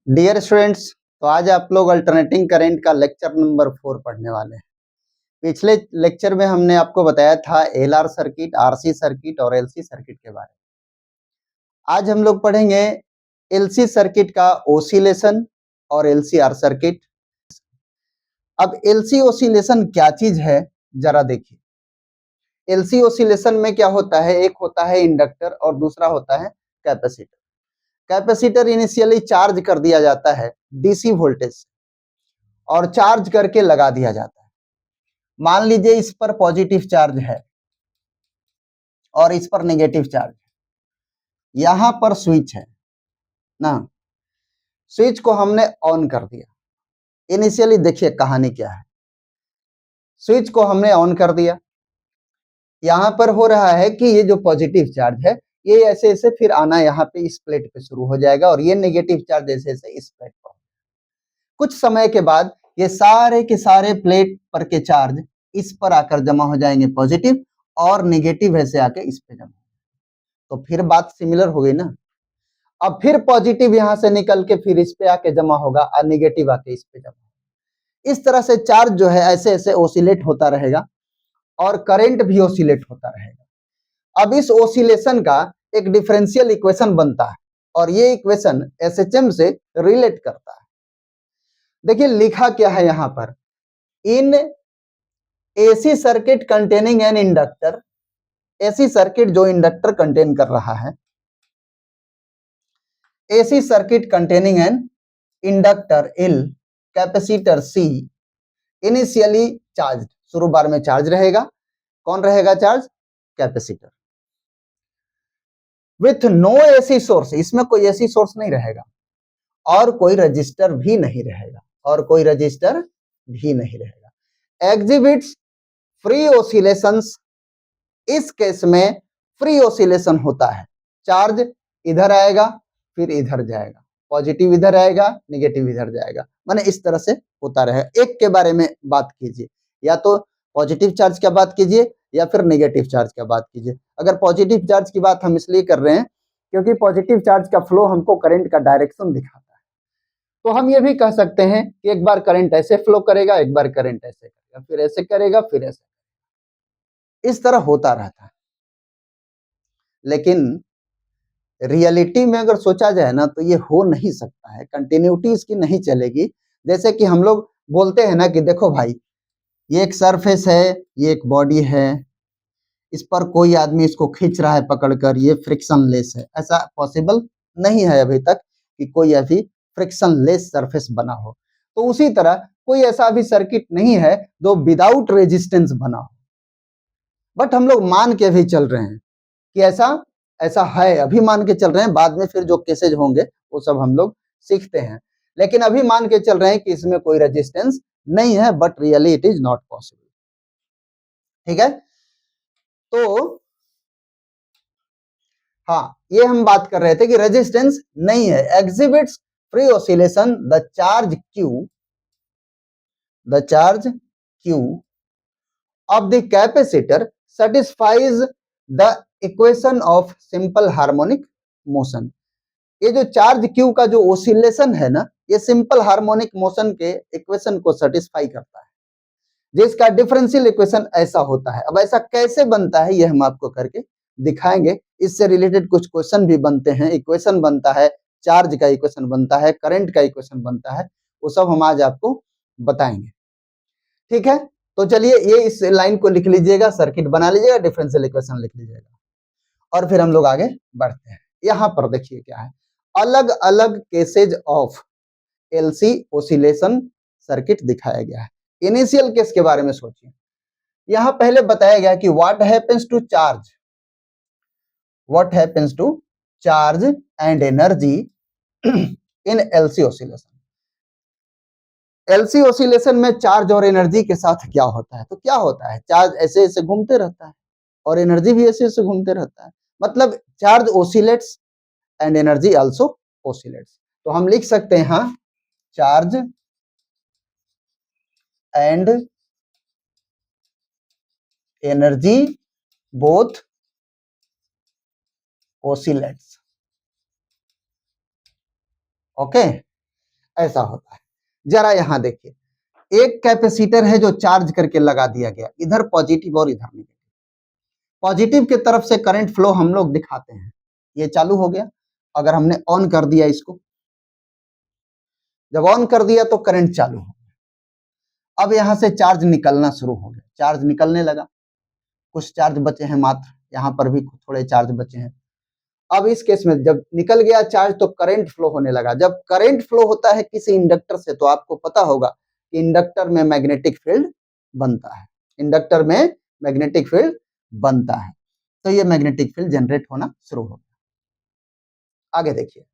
Dear students, तो आज आप लोग अल्टरनेटिंग करंट का लेक्चर नंबर 4 पढ़ने वाले हैं। पिछले लेक्चर में हमने आपको बताया था एलआर सर्किट, आरसी सर्किट और एलसी सर्किट के बारे में। आज हम लोग पढ़ेंगे एलसी सर्किट का ओसिलेशन और एलसीआर सर्किट। अब एलसी ओसिलेशन क्या चीज है, जरा देखिए। एलसी ओसिलेशन में क्या होता है, एक होता है इंडक्टर और दूसरा होता है कैपेसिटर। कैपेसिटर इनिशियली चार्ज कर दिया जाता है डीसी वोल्टेज से और चार्ज करके लगा दिया जाता है। मान लीजिए इस पर पॉजिटिव चार्ज है और इस पर नेगेटिव चार्ज है। यहां पर स्विच है ना, स्विच को हमने ऑन कर दिया। इनिशियली देखिए कहानी क्या है। स्विच को हमने ऑन कर दिया, यहां पर हो रहा है कि ये जो पॉजिटिव चार्ज है ये ऐसे ऐसे फिर आना यहाँ पे इस प्लेट पे शुरू हो जाएगा और ये नेगेटिव चार्ज ऐसे ऐसे इस प्लेट पर। कुछ समय के बाद ये सारे के सारे प्लेट पर के चार्ज इस पर आकर जमा हो जाएंगे पॉजिटिव, और नेगेटिव ऐसे आके इस पे जमा। तो फिर बात सिमिलर हो गई ना। अब फिर पॉजिटिव यहां से निकल के फिर इस पे आके जमा होगा और नेगेटिव आके इस पे जमा। इस तरह से चार्ज जो है ऐसे ऐसे ओसिलेट होता रहेगा और करंट भी ओसिलेट होता रहेगा। अब इस ओसिलेशन का एक डिफरेंशियल इक्वेशन बनता है और ये इक्वेशन एसएचएम से रिलेट करता है। देखिए लिखा क्या है यहां पर, in AC circuit containing an inductor. AC circuit जो इंडक्टर कंटेन कर रहा है, AC circuit containing an inductor L, capacitor C, initially charge, शुरू बार में चार्ज रहेगा। कौन रहेगा charge? Capacitor. With no AC source, इसमें कोई एसी सोर्स नहीं रहेगा और कोई रजिस्टर भी नहीं रहेगा, और कोई रजिस्टर भी नहीं रहेगा। Exhibits free oscillations. इस केस में फ्री ओसिलेशन होता है। चार्ज इधर आएगा फिर इधर जाएगा, पॉजिटिव इधर आएगा नेगेटिव इधर जाएगा, माने इस तरह से होता रहेगा। एक के बारे में बात कीजिए, या तो पॉजिटिव चार्ज की बात कीजिए या फिर नेगेटिव चार्ज की बात कीजिए। अगर पॉजिटिव चार्ज की बात हम इसलिए कर रहे हैं क्योंकि पॉजिटिव चार्ज का फ्लो हमको करंट का डायरेक्शन दिखाता है। तो हम ये भी कह सकते हैं कि एक बार करंट ऐसे फ्लो करेगा, एक बार करंट ऐसे करेगा, फिर ऐसे करेगा, फिर ऐसे, इस तरह होता रहता है। लेकिन रियलिटी में अगर सोचा जाए ना तो ये हो नहीं सकता है, कंटिन्यूटी इसकी नहीं चलेगी। जैसे कि हम लोग बोलते हैं ना कि देखो भाई, ये एक सरफेस है, ये एक बॉडी है, इस पर कोई आदमी इसको खींच रहा है पकड़कर, ये फ्रिक्शनलेस है। ऐसा पॉसिबल नहीं है अभी तक कि कोई अभी फ्रिक्शनलेस सरफेस बना हो। तो उसी तरह कोई ऐसा भी सर्किट नहीं है जो विदाउट रेजिस्टेंस बना हो। बट हम लोग मान के भी चल रहे हैं कि ऐसा ऐसा है, अभी मान के चल रहे हैं। बाद में फिर जो केसेज होंगे वो सब हम लोग सीखते हैं, लेकिन अभी मान के चल रहे हैं कि इसमें कोई रेजिस्टेंस नहीं है, but really it is not possible. ठीक है, तो हाँ, ये हम बात कर रहे थे कि रेजिस्टेंस नहीं है। Exhibits free oscillation the charge Q of the capacitor satisfies the equation of simple harmonic motion। ये जो चार्ज क्यू का जो ओसिलेशन है ना, ये सिंपल हार्मोनिक मोशन के इक्वेशन को सेटिस्फाई करता है, जिसका डिफरेंशियल इक्वेशन ऐसा होता है। अब ऐसा कैसे बनता है ये हम आपको करके दिखाएंगे। इससे रिलेटेड कुछ क्वेश्चन भी बनते हैं, इक्वेशन बनता है, चार्ज का इक्वेशन बनता है, करंट का इक्वेशन बनता है, वो सब हम आज आपको बताएंगे। ठीक है, तो चलिए ये इस लाइन को लिख लीजिएगा, सर्किट बना लीजिएगा, डिफरेंशियल इक्वेशन लिख लीजिएगा और फिर हम लोग आगे बढ़ते हैं। यहां पर देखिए क्या है, अलग अलग cases of LC oscillation circuit दिखाया गया है। इनिशियल केस के बारे में सोचिए। यहां पहले बताया गया कि what happens to charge and energy in LC oscillation. LC oscillation में चार्ज और एनर्जी के साथ क्या होता है? तो क्या होता है, चार्ज ऐसे ऐसे घूमते रहता है और एनर्जी भी ऐसे ऐसे घूमते रहता है। मतलब charge oscillates and energy also oscillates. तो हम लिख सकते हैं हाँ, charge and energy both oscillates. Okay, ऐसा होता है। जरा यहाँ देखिए, एक कैपेसिटर है जो चार्ज करके लगा दिया गया, इधर पॉजिटिव और इधर नेगेटिव। पॉजिटिव की तरफ से करंट फ्लो हम लोग दिखाते हैं, ये चालू हो गया। अगर हमने ऑन कर दिया इसको, जब ऑन कर दिया तो करंट चालू हो गया। अब यहां से चार्ज निकलना शुरू हो गया, चार्ज निकलने लगा, कुछ चार्ज बचे हैं मात्र, यहां पर भी थोड़े चार्ज बचे हैं। अब इस केस में जब निकल गया चार्ज तो करंट फ्लो होने लगा। जब करंट फ्लो होता है किसी इंडक्टर से तो आपको पता होगा कि इंडक्टर में मैग्नेटिक फील्ड बनता है, इंडक्टर में मैग्नेटिक फील्ड बनता है, तो ये मैग्नेटिक फील्ड जनरेट होना शुरू हो गया। आगे देखिए,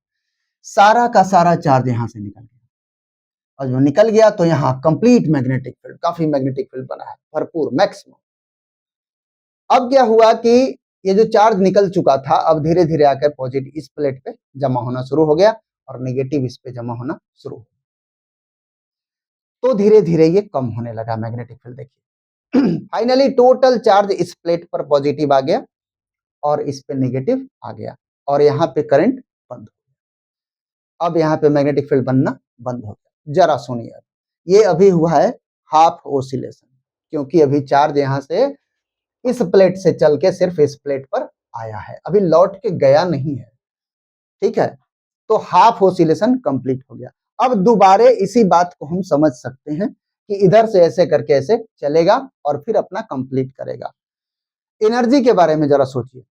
सारा का सारा चार्ज यहां से निकल गया, और जो निकल गया तो यहाँ कंप्लीट मैग्नेटिक फील्ड, काफी मैग्नेटिक फील्ड बना है, भरपूर, मैक्सिमम। अब क्या हुआ कि ये जो चार्ज निकल चुका था अब धीरे धीरे आकर पॉजिटिव इस प्लेट पे जमा होना शुरू हो गया और नेगेटिव इस पे जमा होना शुरू हो गया। तो धीरे धीरे ये कम होने लगा मैग्नेटिक फील्ड। देखिए फाइनली टोटल चार्ज इस प्लेट पर पॉजिटिव आ गया और इस पे नेगेटिव आ गया, और यहाँ पे करंट बंद हो गया। अब यहाँ पे मैग्नेटिक फील्ड बनना बंद हो गया। जरा सुनिए, ये अभी हुआ है हाफ ओसिलेशन, क्योंकि अभी चार्ज यहाँ से इस प्लेट से चल के सिर्फ इस प्लेट पर आया है, अभी लौट के गया नहीं है, ठीक है। तो हाफ ओसिलेशन कंप्लीट हो गया। अब दोबारा इसी बात को हम समझ सकते हैं कि इधर से ऐसे करके ऐसे चलेगा और फिर अपना कंप्लीट करेगा। एनर्जी के बारे में जरा सोचिए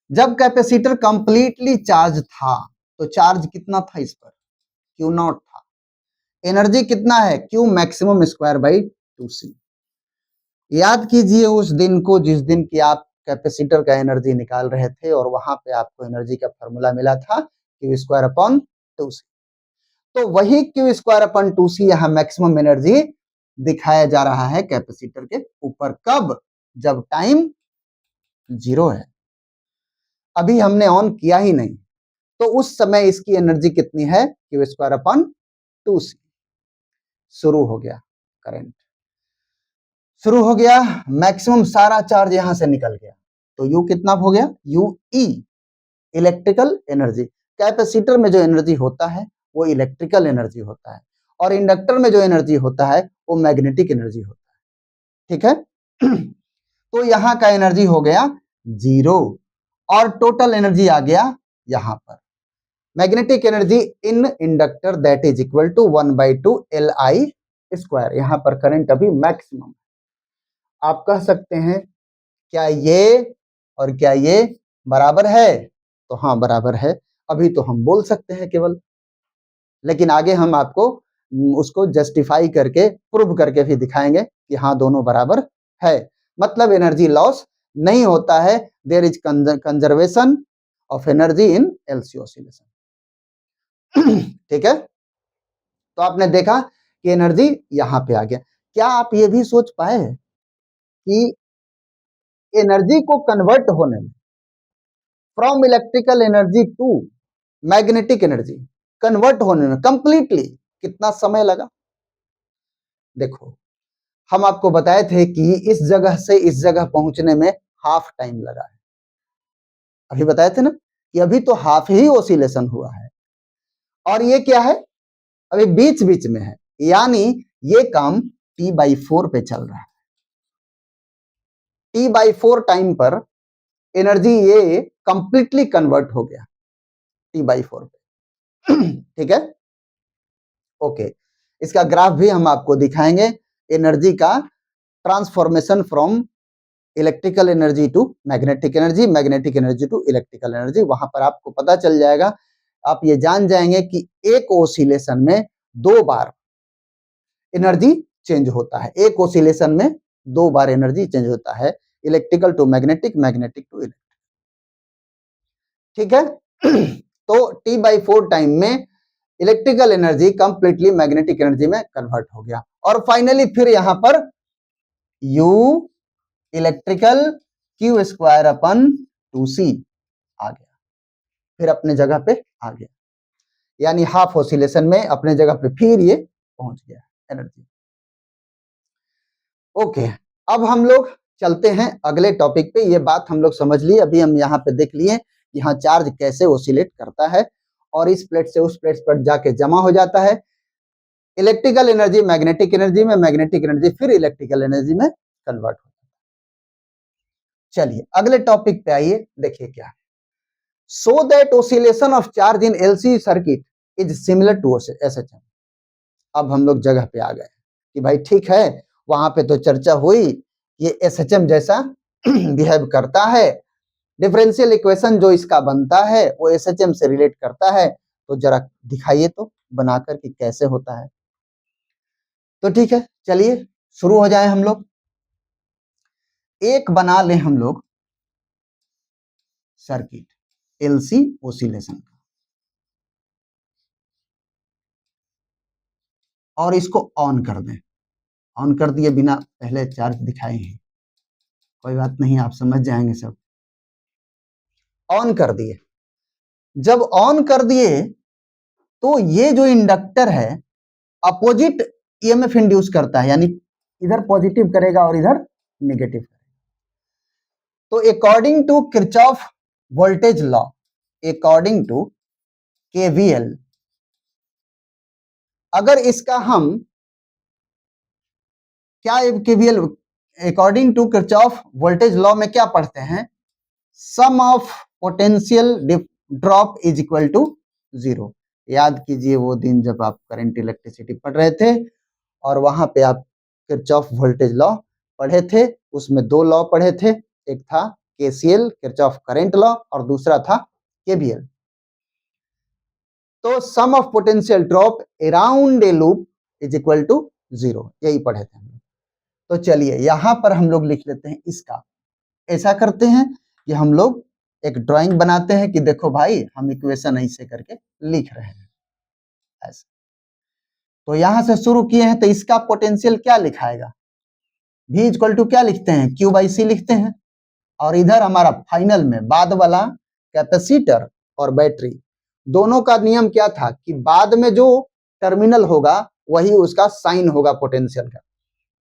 जब कैपेसिटर कंप्लीटली चार्ज था तो चार्ज कितना था इस पर, क्यू नॉट था। एनर्जी कितना है, Q maximum square by 2c। याद कीजिए उस दिन को जिस दिन की आप कैपेसिटर का एनर्जी निकाल रहे थे और वहां पे आपको एनर्जी का फॉर्मूला मिला था क्यू स्क्वायर अपॉन 2c। तो वही क्यू स्क्वायर अपॉन 2c यहाँ मैक्सिमम एनर्जी दिखाया जा रहा है कैपेसिटर के ऊपर। कब, जब टाइम 0 है, अभी हमने ऑन किया ही नहीं, तो उस समय इसकी एनर्जी कितनी है, क्यू स्क्वायर अपॉन 2c। शुरू हो गया करंट, शुरू हो गया, मैक्सिमम सारा चार्ज यहां से निकल गया, तो यू कितना हो गया, you E, electrical energy. Capacitor में जो एनर्जी होता है वो इलेक्ट्रिकल एनर्जी होता है, और इंडक्टर में जो एनर्जी होता है वो मैग्नेटिक एनर्जी होता है, ठीक है। तो यहाँ का एनर्जी हो गया 0 और टोटल एनर्जी आ गया यहां पर। Magnetic energy in inductor that is equal to 1/2 LI square. यहां पर करंट अभी मैक्सिमम। आप कह सकते हैं क्या ये और क्या ये बराबर है, तो हाँ बराबर है, अभी तो हम बोल सकते हैं केवल, लेकिन आगे हम आपको उसको जस्टिफाई करके प्रूव करके भी दिखाएंगे कि हाँ दोनों बराबर है, मतलब एनर्जी लॉस नहीं होता है, there is conservation of energy in LC oscillation. ठीक है, तो आपने देखा कि एनर्जी यहां पे आ गया। क्या आप ये भी सोच पाए कि एनर्जी को कन्वर्ट होने में from electrical energy to magnetic energy convert होने में कंप्लीटली कितना समय लगा? देखो, हम आपको बताए थे कि इस जगह से इस जगह पहुंचने में हाफ टाइम लगा है, अभी बताए थे ना कि अभी तो हाफ ही ओसिलेशन हुआ है, और ये क्या है, अभी बीच बीच में है, यानी ये काम T/4 पे चल रहा है। T/4 टाइम पर एनर्जी ये कंप्लीटली कन्वर्ट हो गया T/4 पे। ठीक है, ओके, इसका ग्राफ भी हम आपको दिखाएंगे, एनर्जी का transformation from electrical energy to magnetic energy, magnetic energy to electrical energy. वहां पर आपको पता चल जाएगा, आप ये जान जाएंगे कि एक ओसिलेशन में 2 बार एनर्जी चेंज होता है, एक ओसिलेशन में 2 बार एनर्जी चेंज होता है, electrical to magnetic, magnetic to electric, ठीक है। तो T/4 टाइम में electrical energy completely magnetic energy में कन्वर्ट हो गया, और फाइनली फिर यहां पर U electrical Q square upon 2c आ गया, फिर अपने जगह पे आ गया, यानी हाफ ऑसिलेशन में अपने जगह पे फिर ये पहुंच गया एनर्जी। ओके, अब हम लोग चलते हैं अगले टॉपिक पे। ये बात हम लोग समझ लिए, अभी हम यहाँ पे देख लिए यहाँ चार्ज कैसे ओसिलेट करता है, और इस प्लेट से उस प्लेट पर जाके जमा हो जाता है। इलेक्ट्रिकल एनर्जी मैग्नेटिक एनर्जी में, मैग्नेटिक एनर्जी फिर इलेक्ट्रिकल एनर्जी में कन्वर्ट होता है। चलिए अगले टॉपिक पे आइए, देखिए क्या है। So that oscillation of charge in LC circuit is similar to SHM. अब हम लोग जगह पे आ गए कि भाई ठीक है, वहां पे तो चर्चा हुई, ये एसएचएम जैसा बिहेव करता है, डिफरेंशियल इक्वेशन जो इसका बनता है वो एसएचएम से रिलेट करता है, तो जरा दिखाइए तो बनाकर कि कैसे होता है। तो ठीक है, चलिए शुरू हो जाए हम लोग। एक बना ले हम लोग सर्किट एलसी ओसिलेशन का, और इसको ऑन कर दें। ऑन कर दिए बिना पहले चार्ज दिखाए हैं, कोई बात नहीं, आप समझ जाएंगे सब। ऑन कर दिए, जब ऑन कर दिए तो ये जो इंडक्टर है अपोजिट ईएमएफ इंड्यूस करता है, यानी इधर पॉजिटिव करेगा और इधर नेगेटिव करेगा। तो according to Kirchhoff voltage law, according to KVL, अगर इसका हम क्या KVL according to Kirchhoff voltage law में क्या पढ़ते हैं, sum of potential drop is equal to 0। याद कीजिए वो दिन जब आप करंट इलेक्ट्रिसिटी पढ़ रहे थे और वहां पे आप किरचॉफ वोल्टेज लॉ पढ़े थे, उसमें दो लॉ पढ़े थे, एक था केसीएल किरचॉफ करंट लॉ और दूसरा था केवीएल। तो sum of potential drop around a loop is equal to 0, यही पढ़े थे। तो चलिए यहां पर हम लोग लिख लेते हैं इसका। ऐसा करते हैं कि हम लोग एक ड्राइंग बनाते हैं कि देखो भाई हम इक्वेशन ऐसे करके लिख रहे हैं ऐसे। तो यहां से शुरू किए हैं, तो इसका पोटेंशियल क्या लिखाएगा, V इक्वल टू क्या लिखते हैं, Q बाई C लिखते हैं। और इधर हमारा फाइनल में बाद वाला कैपेसिटर और बैटरी, दोनों का नियम क्या था कि बाद में जो टर्मिनल होगा वही उसका साइन होगा पोटेंशियल का।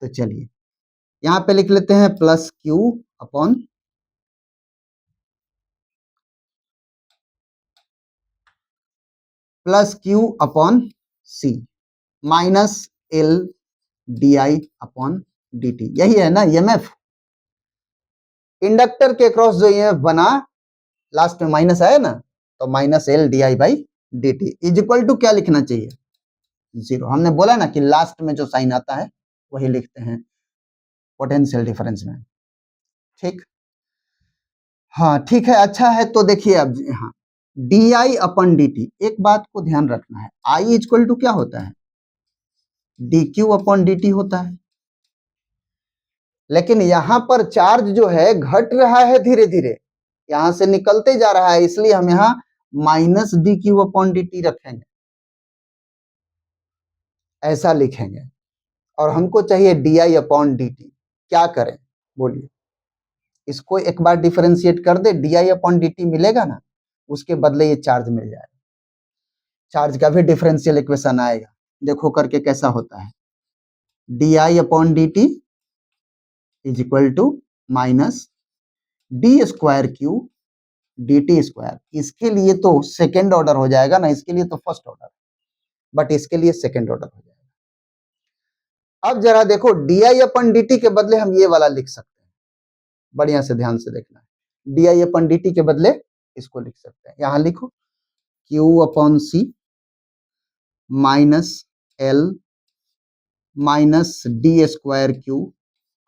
तो चलिए यहां पे लिख लेते हैं plus Q upon C minus L DI upon DT, यही है ना ईएमएफ। इंडक्टर के क्रॉस जो ईएमएफ बना लास्ट में माइनस आया ना, तो minus L DI by DT is equal to क्या लिखना चाहिए, 0। हमने बोला ना कि लास्ट में जो साइन आता है वही लिखते हैं पोटेंशियल डिफरेंस में, ठीक। हाँ ठीक है, अच्छा है। तो देखिए अब यहाँ DI अपन DT, एक बात को ध्यान रखना है, I इक्वल टू क्या होता है, DQ अपॉन DT होता है। लेकिन यहां पर चार्ज जो है घट रहा है धीरे धीरे, यहां से निकलते जा रहा है, इसलिए हम यहाँ माइनस DQ अपॉन DT रखेंगे, ऐसा लिखेंगे। और हमको चाहिए DI अपॉन DT, क्या करें बोलिए, इसको एक बार डिफरेंशिएट कर दे, DI अपॉन DT मिलेगा ना, उसके बदले ये चार्ज मिल जाएगा। चार्ज का भी डिफरेंशियल इक्वेशन आएगा, देखो करके कैसा होता है, DI upon DT is equal to minus D²Q DT square. इसके लिए तो सेकेंड ऑर्डर हो जाएगा ना, इसके लिए तो फर्स्ट ऑर्डर, बट इसके लिए सेकेंड ऑर्डर हो जाएगा। अब जरा देखो DI अपन DT के बदले हम ये वाला लिख सकते हैं, बढ़िया से ध्यान से देखना है। DI अपन DT के बदले इसको लिख सकते हैं, यहां लिखो Q upon C minus L minus D²Q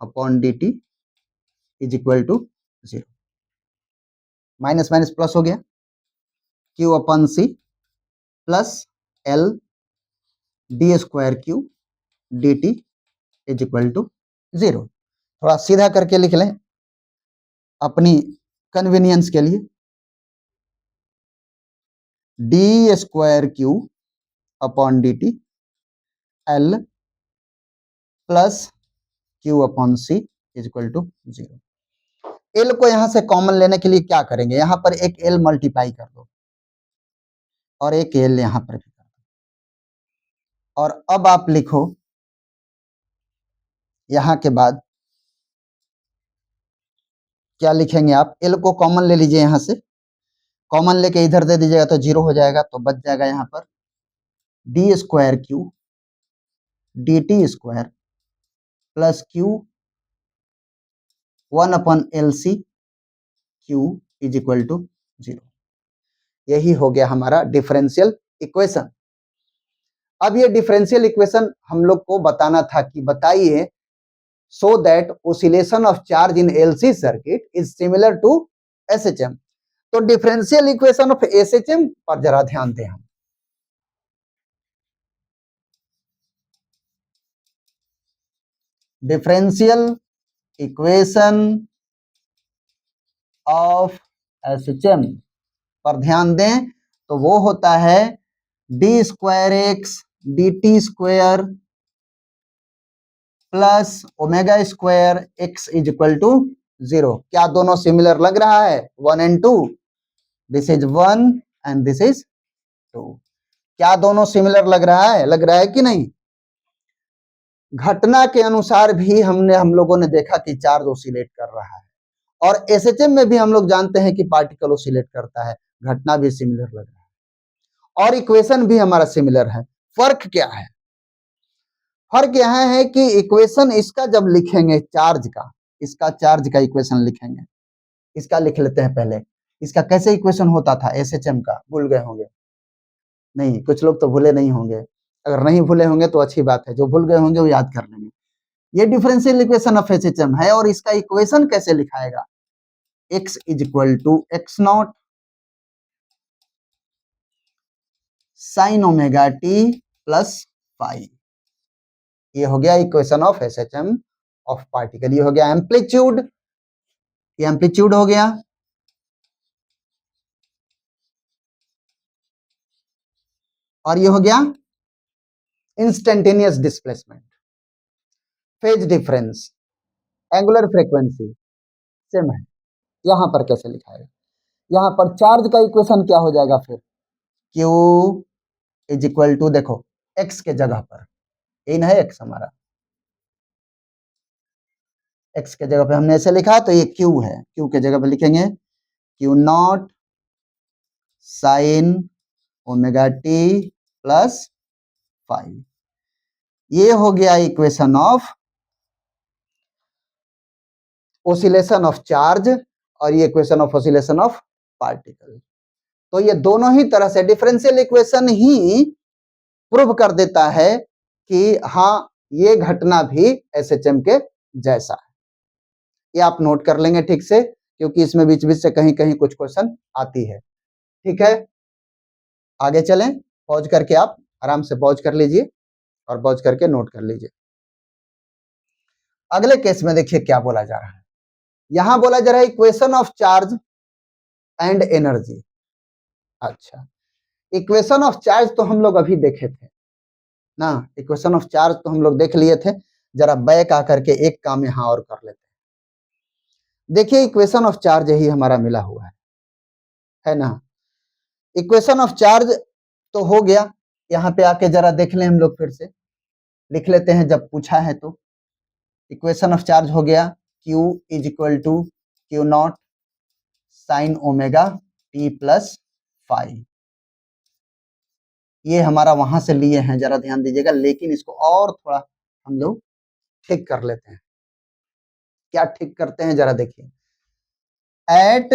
upon DT is equal to 0। Minus minus plus हो गया, Q upon C plus L D²Q DT is equal to 0। थोड़ा सीधा करके लिख लें अपनी कन्वीनियंस के लिए, D²Q upon DT L plus Q upon C is equal to 0। L को यहां से कॉमन लेने के लिए क्या करेंगे, यहां पर एक L मल्टीप्लाई कर दो और एक L यहां पर भी कर दो। और अब आप लिखो यहां के बाद क्या लिखेंगे आप, L को कॉमन ले लीजिए यहां से, कॉमन लेके इधर दे दीजिएगा तो 0 हो जाएगा, तो बच जाएगा यहाँ पर D square Q D T square plus Q 1/LC Q is equal to 0। यही हो गया हमारा डिफरेंशियल इक्वेशन। अब ये डिफरेंशियल इक्वेशन हम लोग को बताना था कि बताइए so that oscillation of charge in LC circuit is similar to SHM। तो डिफरेंशियल इक्वेशन ऑफ SHM पर जरा ध्यान दें हम। डिफरेंशियल इक्वेशन ऑफ SHM पर ध्यान दें तो वो होता है D square X D T square plus omega square X is equal to 0। क्या दोनों सिमिलर लग रहा है? 1 and 2। This is 1 and this is 2। क्या दोनों सिमिलर लग रहा है? लग रहा है कि नहीं? घटना के अनुसार भी हम लोगों ने देखा कि चार्ज ओसिलेट कर रहा है, और एसएचएम में भी हम लोग जानते हैं कि पार्टिकल ओसिलेट करता है। घटना भी सिमिलर लग रहा है और इक्वेशन भी हमारा सिमिलर है। फर्क क्या है? फर्क यह है कि इक्वेशन इसका जब लिखेंगे चार्ज का, इसका चार्ज का इक्वेशन लिखेंगे, इसका लिख लेते हैं पहले। इसका कैसे इक्वेशन होता था एसएचएम का? भूल गए होंगे? नहीं, कुछ लोग तो भूले नहीं होंगे। अगर नहीं भूले होंगे तो अच्छी बात है, जो भूल गए होंगे वो याद कर लेंगे। ये डिफरेंशियल इक्वेशन ऑफ एसएचएम है और इसका इक्वेशन कैसे लिखाएगा? x is equal to X naught sine omega T plus phi. ये हो गया equation of SHM of particle. ये हो गया एम्पलीट्यूड, ये एम्पलीट्यूड हो गया। और ये हो गया instantaneous displacement, phase difference, angular frequency same है। यहां पर कैसे लिखाएगा? यहां पर चार्ज का इक्वेशन क्या हो जाएगा फिर? Q इज इक्वल टू, देखो x के जगह पर इन है x हमारा, x के जगह पे हमने ऐसे लिखा तो ये Q है, Q के जगह पे लिखेंगे Q naught sine omega T plus five. ये हो गया equation of oscillation of charge और ये equation of oscillation of particle. तो ये दोनों ही तरह से डिफरेंशियल इक्वेशन ही प्रूव कर देता है कि हाँ ये घटना भी एसएचएम के जैसा है। ये आप नोट कर लेंगे ठीक से, क्योंकि इसमें बीच बीच से कहीं कहीं कुछ क्वेश्चन आती है। ठीक है, आगे चलें। पॉज करके आप आराम से पॉज कर लीजिए और पॉज करके नोट कर लीजिए। अगले केस में देखिए क्या बोला जा रहा है। यहां बोला जा रहा है equation of charge and energy. अच्छा, इक्वेशन ऑफ चार्ज तो हम लोग अभी देखे थे ना, इक्वेशन ऑफ चार्ज तो हम लोग देख लिए थे। जरा बैक आकर के एक काम यहां और कर लेते हैं। देखिए इक्वेशन ऑफ चार्ज यही हमारा मिला हुआ है ना। इक्वेशन ऑफ चार्ज तो हो गया, यहां पे आके जरा देख लें हम लोग, फिर से लिख लेते हैं जब पूछा है तो। इक्वेशन ऑफ चार्ज हो गया Q is equal to Q naught sine omega T plus five. ये हमारा वहां से लिए हैं, जरा ध्यान दीजिएगा, लेकिन इसको और थोड़ा हम लोग ठीक कर लेते हैं। क्या ठीक करते हैं जरा देखिए। At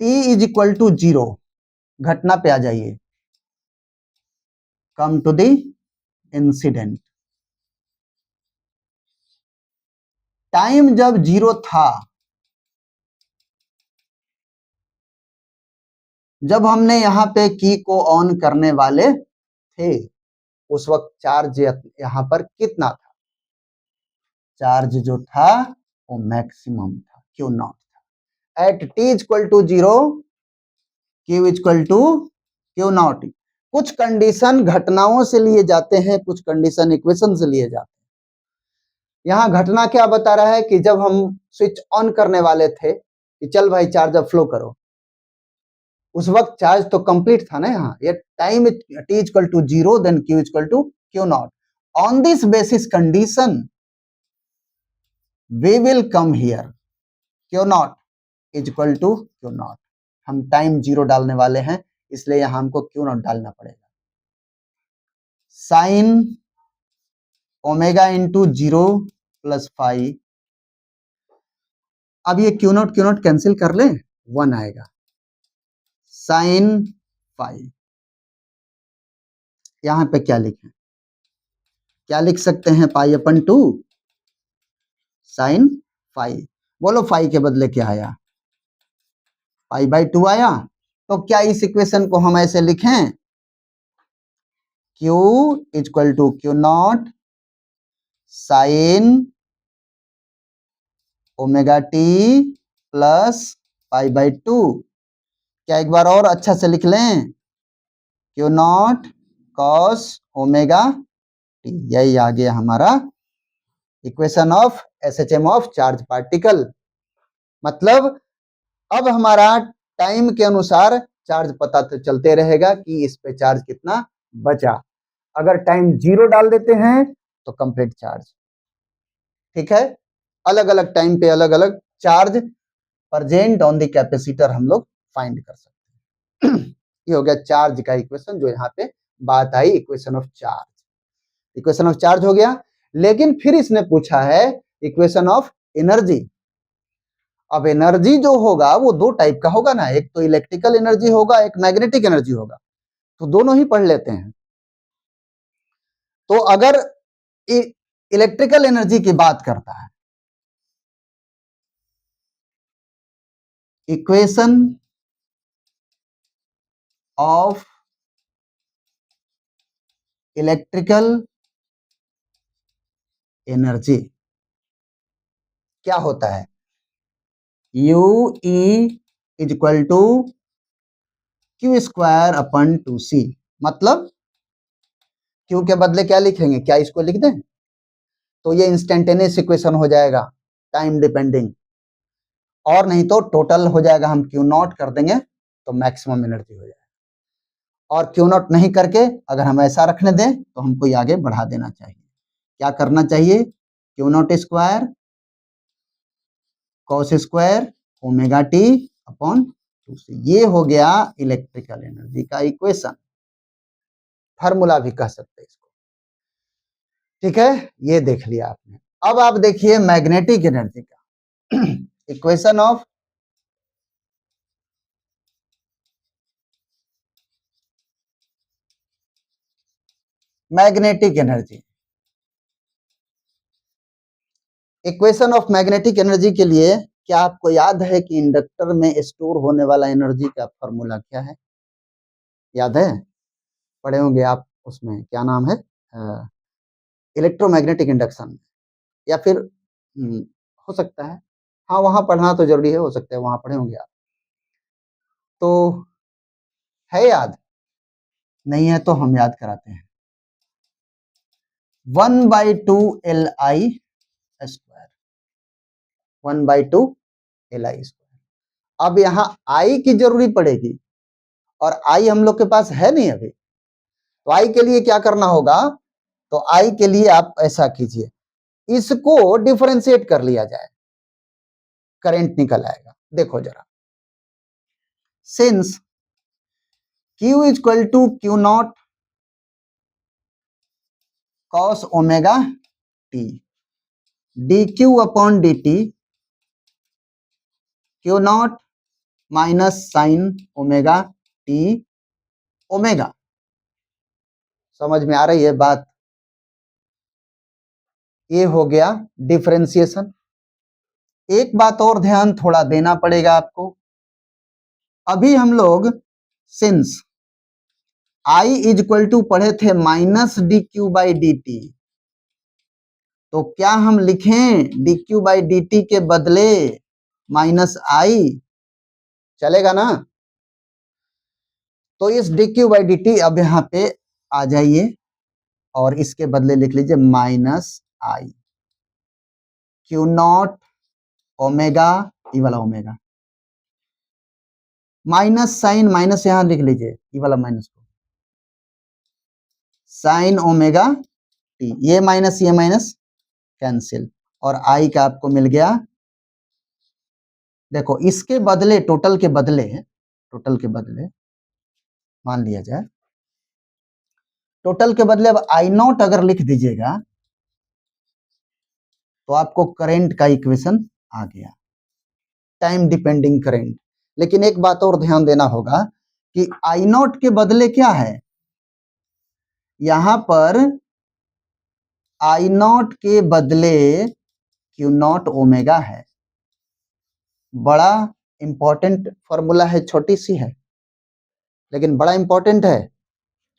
t is equal to 0, घटना पे आ जाइए, come to the incident. Time जब 0 था, जब हमने यहां पे की को ऑन करने वाले थे, उस वक्त चार्ज यहां पर कितना था? चार्ज जो था वो मैक्सिमम था, Q नॉट था। At t equal to 0, Q equal to Q naught. कुछ कंडीशन घटनाओं से लिए जाते हैं, कुछ कंडीशन इक्वेशन से लिए जाते हैं। यहां घटना क्या बता रहा है कि जब हम स्विच ऑन करने वाले थे कि चल भाई चार्ज अब फ्लो करो, उस वक्त चार्ज तो कंप्लीट था ना। यहाँ ये time t equal to 0 then Q equal to Q naught. On this basis condition we will come here Q naught is equal to Q naught, हम टाइम 0 डालने वाले हैं, इसलिए यहां हमको क्यू नॉट डालना पड़ेगा। साइन ओमेगा इंटू 0 प्लस 5, अब ये क्यू नॉट कैंसिल कर ले, 1 आएगा। साइन 5, यहां पे क्या लिखें, क्या लिख सकते हैं, पाई अपन 2 साइन 5। बोलो 5 के बदले क्या आया, पाई बाई 2 आया। तो क्या इस इक्वेशन को हम ऐसे लिखें, Q equal to Q naught sine omega T plus pi by 2। क्या एक बार और अच्छा से लिख लें, Q naught cos omega T. यही आ गया हमारा equation of SHM of charge particle. मतलब अब हमारा टाइम के अनुसार चार्ज पता तो चलते रहेगा कि इस पे चार्ज कितना बचा। अगर टाइम 0 डाल देते हैं तो कंप्लीट चार्ज, ठीक है। अलग अलग टाइम पे अलग अलग charge present on the capacitor हम लोग फाइंड कर सकते हैं। ये हो गया चार्ज का इक्वेशन, जो यहाँ पे बात आई equation of charge. Equation of charge हो गया, लेकिन फिर इसने पूछा है इक्वेशन ऑफ एनर्जी। अब एनर्जी जो होगा वो दो टाइप का होगा ना, एक तो इलेक्ट्रिकल एनर्जी होगा, एक मैग्नेटिक एनर्जी होगा, तो दोनों ही पढ़ लेते हैं। तो अगर इलेक्ट्रिकल एनर्जी की बात करता है, इक्वेशन ऑफ इलेक्ट्रिकल एनर्जी क्या होता है, U E equal to Q square upon 2c। मतलब क्यू के बदले क्या लिखेंगे, क्या इसको लिख दें, तो ये इंस्टेंटेनियस इक्वेशन हो जाएगा टाइम डिपेंडिंग, और नहीं तो टोटल हो जाएगा, हम क्यू नॉट कर देंगे तो मैक्सिमम एनर्जी हो जाएगा। और क्यू नॉट नहीं करके अगर हम ऐसा रखने दें तो हमको ये आगे बढ़ा देना चाहिए। क्या करना चाहिए, Q not square cos square omega T upon 2c। ये हो गया इलेक्ट्रिकल एनर्जी का इक्वेशन, फार्मूला भी कह सकते हैं इसको, ठीक है। ये देख लिया आपने। अब आप देखिए मैग्नेटिक एनर्जी का equation of magnetic energy. Equation of magnetic energy के लिए क्या आपको याद है कि इंडक्टर में स्टोर होने वाला एनर्जी का फॉर्मूला क्या है, याद है, पढ़े होंगे आप, उसमें क्या नाम है, इलेक्ट्रोमैग्नेटिक इंडक्शन, या फिर हो सकता है, हाँ वहां पढ़ना तो जरूरी है, हो सकता है वहां पढ़े होंगे आप। तो है याद, नहीं है तो हम याद कराते हैं, 1/2 Li स्क्वायर, 1/2 Li स्क्वायर। अब यहाँ I की जरूरी पड़ेगी, और I हम लोग के पास है नहीं अभी, तो I के लिए क्या करना होगा, तो I के लिए आप ऐसा कीजिए, इसको डिफरेंशिएट कर लिया जाए, करंट निकल आएगा। देखो जरा, since Q equal to Q naught cos omega T D Q upon D T, Q naught minus sine omega T omega. समझ में आ रही है बात, ये हो गया डिफरेंशिएशन। एक बात और ध्यान थोड़ा देना पड़ेगा आपको, अभी हम लोग since I is equal to पढ़े थे minus D Q by D T, तो क्या हम लिखें D Q by D T के बदले माइनस आई, चलेगा ना। तो इस D Q by D T अब यहाँ पे आ जाइए, और इसके बदले लिख लीजिए minus I Q not omega, ये वाला ओमेगा, माइनस साइन, माइनस यहां लिख लीजिए, ये वाला माइनस को, साइन ओमेगा टी, ये माइनस कैंसिल, और आई का आपको मिल गया। देखो इसके बदले, टोटल के बदले टोटल के बदले मान लिया जाए, टोटल के बदले अब आई नॉट अगर लिख दीजिएगा तो आपको करंट का इक्वेशन आ गया, टाइम डिपेंडिंग करंट। लेकिन एक बात और ध्यान देना होगा कि आई नॉट के बदले क्या है, यहां पर आई नॉट के बदले क्यू नॉट ओमेगा है। बड़ा इंपॉर्टेंट फॉर्मूला है, छोटी सी है लेकिन बड़ा इंपॉर्टेंट है,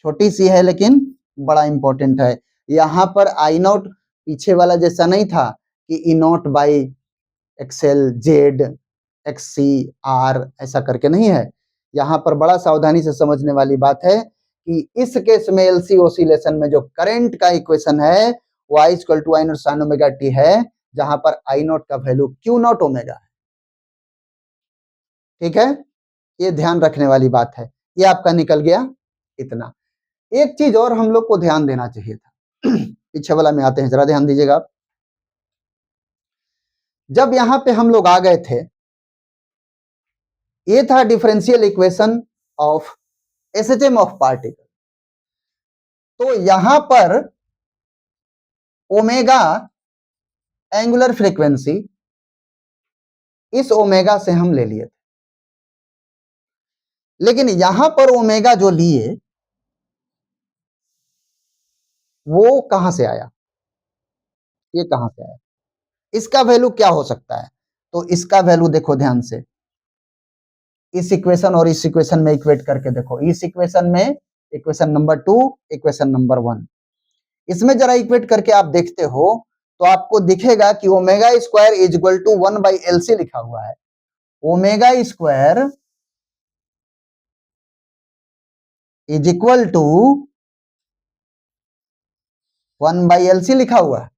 छोटी सी है लेकिन बड़ा इंपॉर्टेंट है। यहां पर आई नॉट पीछे वाला जैसा नहीं था कि E naught by XL Z X C R ऐसा करके नहीं है। यहां पर बड़ा सावधानी से समझने वाली बात है कि इस केस में एलसी ओसिलेशन में जो करंट का इक्वेशन है वो I equal to I not sine omega T है, जहां पर आई नॉट का वैल्यू क्यू नॉट ओमेगा है। ठीक है, ये ध्यान रखने वाली बात है। ये आपका निकल गया इतना। एक चीज और हम लोग को ध्यान देना चाहिए था पीछे वाला में आते हैं, जरा ध्यान दीजिएगा आप। जब यहां पे हम लोग आ गए थे, ये था differential equation of SHM of particle, तो यहां पर ओमेगा एंगुलर फ्रीक्वेंसी इस ओमेगा से हम ले लिए थे, लेकिन यहां पर ओमेगा जो लिए वो कहां से आया, ये कहां से आया, इसका वैल्यू क्या हो सकता है? तो इसका वैल्यू देखो ध्यान से, इस इक्वेशन और इस इक्वेशन में इक्वेट करके देखो। इस इक्वेशन में इक्वेशन नंबर 2, इक्वेशन नंबर 1, इसमें जरा इक्वेट करके आप देखते हो तो आपको दिखेगा कि omega square is equal to 1/LC लिखा हुआ है। Omega square is equal to 1/LC लिखा हुआ है,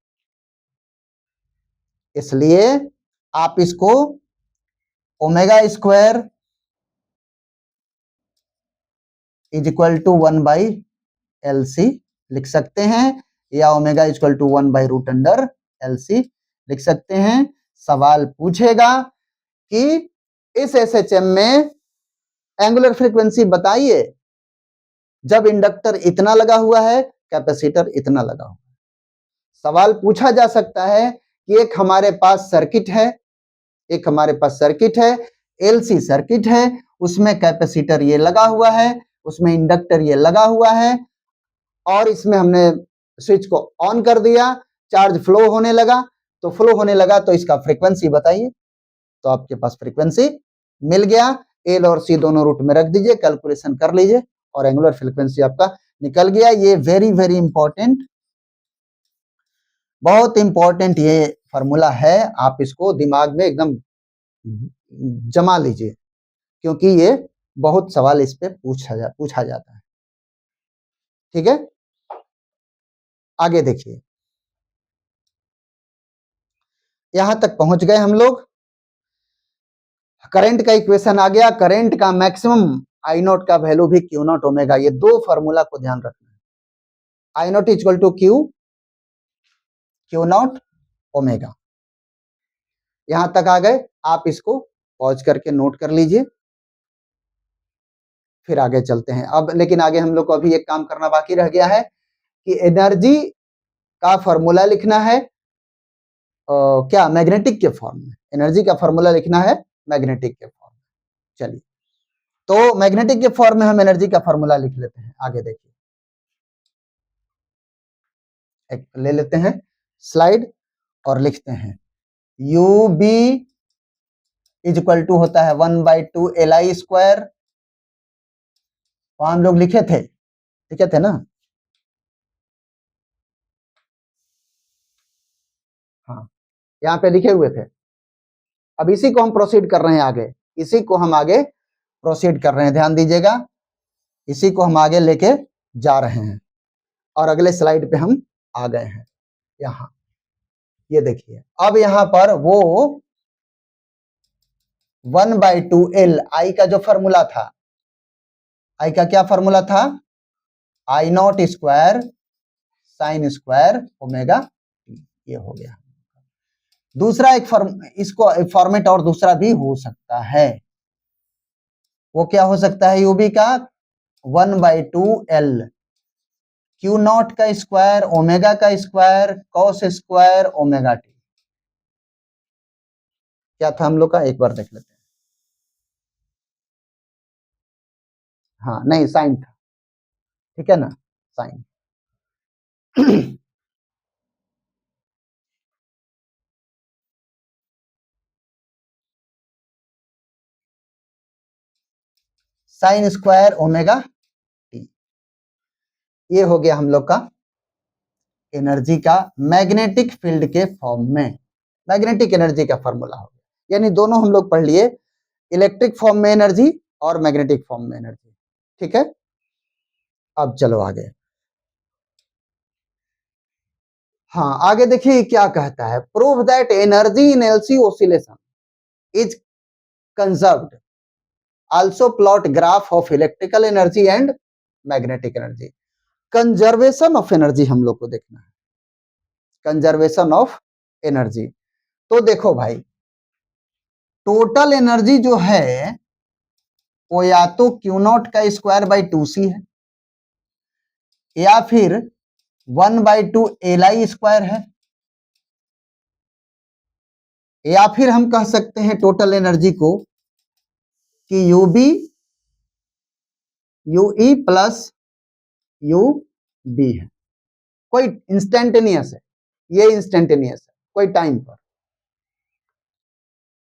इसलिए आप इसको omega square is equal to 1/LC लिख सकते हैं, या omega is equal to 1/√LC लिख सकते हैं। सवाल पूछेगा कि इस एसएचएम में एंगुलर फ्रीक्वेंसी बताइए जब इंडक्टर इतना लगा हुआ है, कैपेसिटर इतना लगा हुआ है। सवाल पूछा जा सकता है कि एक हमारे पास सर्किट है, एक हमारे पास सर्किट है, एलसी सर्किट है, उसमें कैपेसिटर ये लगा हुआ है, उसमें इंडक्टर ये लगा हुआ है, और इसमें हमने स्विच को ऑन कर दिया, चार्ज फ्लो होने लगा, तो फ्लो होने लगा तो इसका फ्रीक्वेंसी बताइए। तो आपके पास फ्रीक्वेंसी मिल गया, एल और सी दोनों रूट में रख दीजिए, कैलकुलेशन कर लीजिए और एंगुलर फ्रीक्वेंसी आपका निकल गया। ये वेरी वेरी इंपॉर्टेंट, बहुत इंपॉर्टेंट ये फॉर्मूला है, आप इसको दिमाग में एकदम जमा लीजिए, क्योंकि ये बहुत सवाल इस पे पूछा जाता है। ठीक है, आगे देखिए, यहां तक पहुंच गए हम लोग। करंट का इक्वेशन आ गया, करंट का मैक्सिमम आई नॉट का वैल्यू भी क्यू नॉट ओमेगा, ये दो फॉर्मूला को ध्यान रखना है। I not equal to Q not omega. यहां तक आ गए, आप इसको पॉज करके नोट कर लीजिए, फिर आगे चलते हैं। अब लेकिन आगे हम लोग को अभी एक काम करना बाकी रह गया है कि एनर्जी का फॉर्मूला लिखना है, क्या मैग्नेटिक के फॉर्म में, एनर्जी का फॉर्मूला लिखना है मैग्नेटिक के फॉर्म में। चलिए, तो मैग्नेटिक के फॉर्म में हम एनर्जी का फॉर्मूला लिख लेते हैं। आगे देखिए, एक ले लेते हैं स्लाइड और लिखते हैं, U B is equal to होता है 1/2 LI²। वहां हम लोग लिखे थे ना, हाँ यहाँ पे लिखे हुए थे। अब इसी को हम प्रोसीड कर रहे हैं आगे, इसी को हम आगे प्रोसीड कर रहे हैं, ध्यान दीजिएगा, इसी को हम आगे लेके जा रहे हैं और अगले स्लाइड पे हम आ गए हैं। यहाँ ये देखिए, अब यहाँ पर वो 1/2L आई का जो फॉर्मूला था, आई का क्या फॉर्मूला था, I naught square sine square omega, ये हो गया। दूसरा एक इसको फॉर्मेट और दूसरा भी हो सकता है, वो क्या हो सकता है यूबी का 1/2 L क्यू नॉट का स्क्वायर ओमेगा का square cos square omega T. क्या था हम लोग का, एक बार देख लेते हैं। हाँ नहीं साइन था, ठीक है ना, sine. Sine square omega T, ये हो गया हम लोग का एनर्जी का मैग्नेटिक फील्ड के फॉर्म में, मैग्नेटिक एनर्जी का फॉर्मूला हो गया। यानी दोनों हम लोग पढ़ लिए, इलेक्ट्रिक फॉर्म में एनर्जी और मैग्नेटिक फॉर्म में एनर्जी, ठीक है। अब चलो आगे। हाँ आगे देखिए क्या कहता है, prove that energy in LC oscillation is conserved, also plot graph of electrical energy and magnetic energy. Conservation of energy हम लोग को देखना है, कंजर्वेशन ऑफ एनर्जी। तो देखो भाई, टोटल एनर्जी जो है वो या तो क्यू नॉट का स्क्वायर बाई 2c है, या फिर 1/2 Li स्क्वायर है, या फिर हम कह सकते हैं टोटल एनर्जी को कि U B U E plus U B है। कोई इंस्टेंटेनियस है, ये इंस्टेंटेनियस है कोई टाइम पर,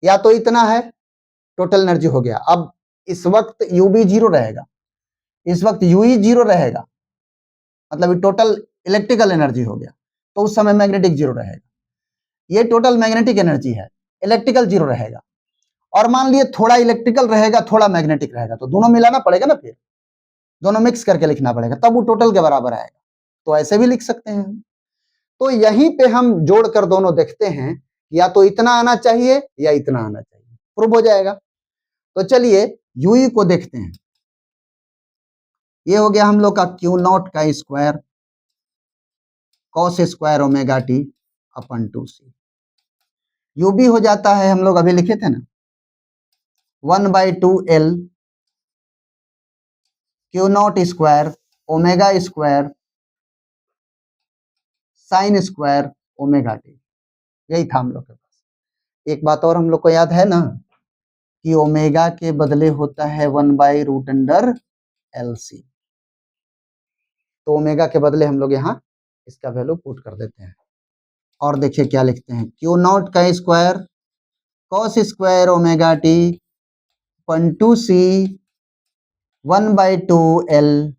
या तो इतना है टोटल एनर्जी हो गया। अब इस वक्त यूबी जीरो रहेगा, इस वक्त यूई जीरो रहेगा, मतलब टोटल इलेक्ट्रिकल एनर्जी हो गया, तो उस समय मैग्नेटिक जीरो रहेगा। ये टोटल मैग्नेटिक एनर्जी है, इलेक्ट्रिकल जीरो रहेगा। और मान लिए थोड़ा इलेक्ट्रिकल रहेगा थोड़ा मैग्नेटिक रहेगा, तो दोनों मिलाना पड़ेगा ना, फिर दोनों मिक्स करके लिखना पड़ेगा, तब वो टोटल के बराबर आएगा। तो ऐसे भी लिख सकते हैं हम। तो यहीं पे हम जोड़कर दोनों देखते हैं, या तो इतना आना चाहिए या इतना आना चाहिए, प्रूव हो जाएगा। तो चलिए यूई को देखते हैं। ये हो गया हम लोग का क्यू नॉट का square cos square omega T upon 2c। UB हो जाता है, हम लोग अभी लिखे थे ना, 1/2L Q not square omega square sine square omega T. यही था हम लोग के पास। एक बात और हम लोग को याद है ना कि ओमेगा के बदले होता है 1/√LC, तो ओमेगा के बदले हम लोग यहाँ इसका वैल्यू पुट कर देते हैं। और देखिए क्या लिखते हैं, क्यू नॉट का square cos square omega T upon 2c 1/2L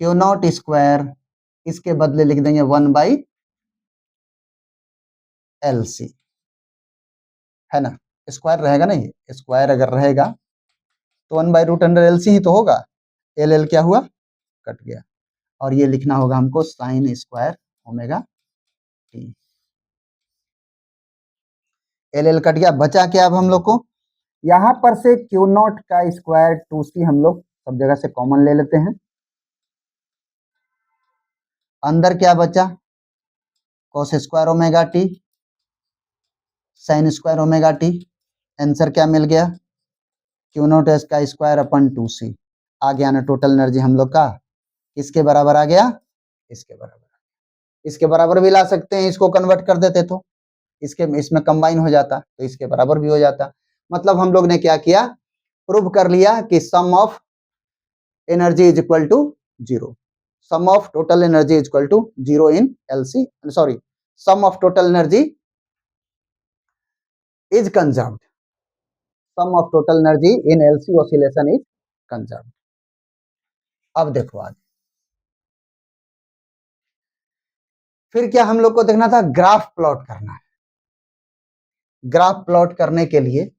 Q not square, इसके बदले लिख देंगे 1/LC, है ना। स्क्वायर रहेगा नहीं, स्क्वायर अगर रहेगा तो 1/√LC ही तो होगा। एल एल क्या हुआ, कट गया। और ये लिखना होगा हमको sign square omega T. L L cut गया, बचा क्या अब हम लोग को, यहां पर से क्यू नॉट का स्क्वायर 2c हम लोग सब जगह से कॉमन ले लेते हैं। अंदर क्या बचा, cos square omega T sign square omega T. Answer क्या मिल गया, क्यू नॉट का स्क्वायर अपन 2c। आ गया ना टोटल एनर्जी हम लोग का, किसके बराबर आ गया, इसके बराबर। इसके बराबर भी ला सकते हैं, इसको कन्वर्ट कर देते तो इसके इसमें कंबाइन हो जाता, तो इसके बराबर भी हो जाता। मतलब हम लोग ने क्या किया, प्रूव कर लिया कि sum of energy is equal to zero, sum of total energy is equal to zero in LC, sorry, sum of total energy is conserved, sum of total energy in LC oscillation is conserved. अब देखो आगे, फिर क्या हम लोग को देखना था, ग्राफ प्लॉट करना है। ग्राफ प्लॉट करने के लिए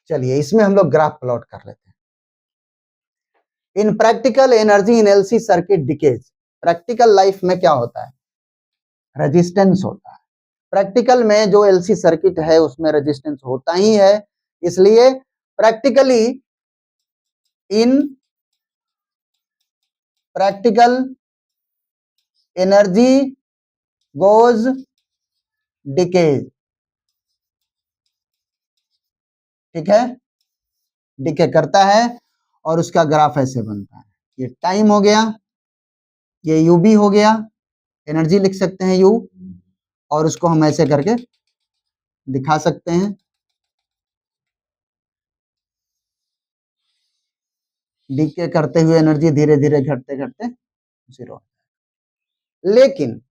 चलिए इसमें हम लोग ग्राफ प्लॉट कर लेते हैं। इन practical energy in LC circuit decays, practical life में क्या होता है, रेजिस्टेंस होता है। प्रैक्टिकल में जो एलसी सर्किट है उसमें रेजिस्टेंस होता ही है, इसलिए प्रैक्टिकली इन प्रैक्टिकल एनर्जी गोज डिकेज, ठीक है, डिके करता है और उसका ग्राफ ऐसे बनता है। ये टाइम हो गया, ये यू बी हो गया, एनर्जी लिख सकते हैं यू, और उसको हम ऐसे करके दिखा सकते हैं। डीके करते हुए एनर्जी धीरे धीरे घटते घटते जीरो। लेकिन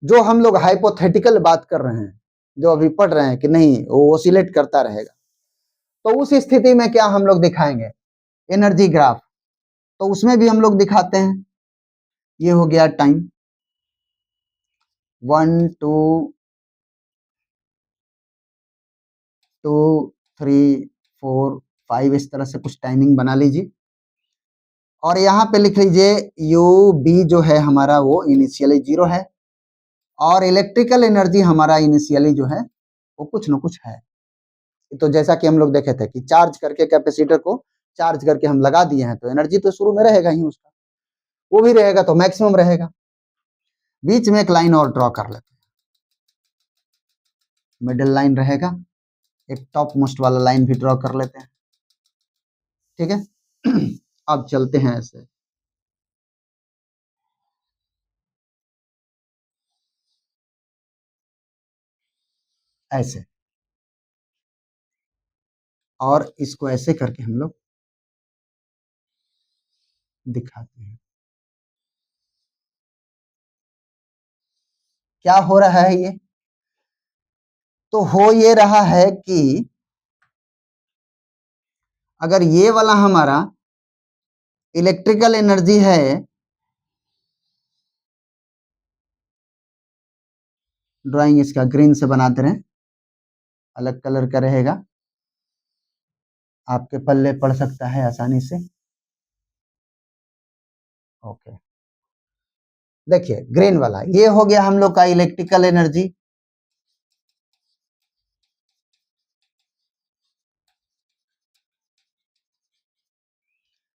जो हम लोग हाइपोथेटिकल बात कर रहे हैं, जो अभी पढ़ रहे हैं कि नहीं वो ओसिलेट करता रहेगा, तो उस स्थिति में क्या हम लोग दिखाएंगे, एनर्जी ग्राफ। तो उसमें भी हम लोग दिखाते हैं। ये हो गया टाइम 1 2 2 3 4 5, इस तरह से कुछ टाइमिंग बना लीजिए। और यहाँ पे लिख लीजिए यू बी जो है हमारा वो इनिशियली जीरो है, और इलेक्ट्रिकल एनर्जी हमारा इनिशियली जो है वो कुछ न कुछ है। तो जैसा कि हम लोग देखे थे कि चार्ज करके कैपेसिटर को चार्ज करके हम लगा दिए हैं, तो एनर्जी तो शुरू में रहेगा ही उसका, वो भी रहेगा तो मैक्सिमम रहेगा। बीच में एक लाइन और ड्रॉ कर लेते हैं, मिडिल लाइन रहेगा, एक टॉप मोस्ट वाला लाइन भी ड्रॉ कर लेते हैं। ठीक है अब चलते हैं ऐसे, ऐसे, और इसको ऐसे करके हम लोग दिखाते हैं। क्या हो रहा है ये, तो हो ये रहा है कि अगर ये वाला हमारा इलेक्ट्रिकल एनर्जी है, ड्राइंग इसका ग्रीन से बनाते रहे, अलग कलर का रहेगा, आपके पल्ले पड़ सकता है आसानी से। ओके, देखिए ग्रीन वाला ये हो गया हम लोग का इलेक्ट्रिकल एनर्जी।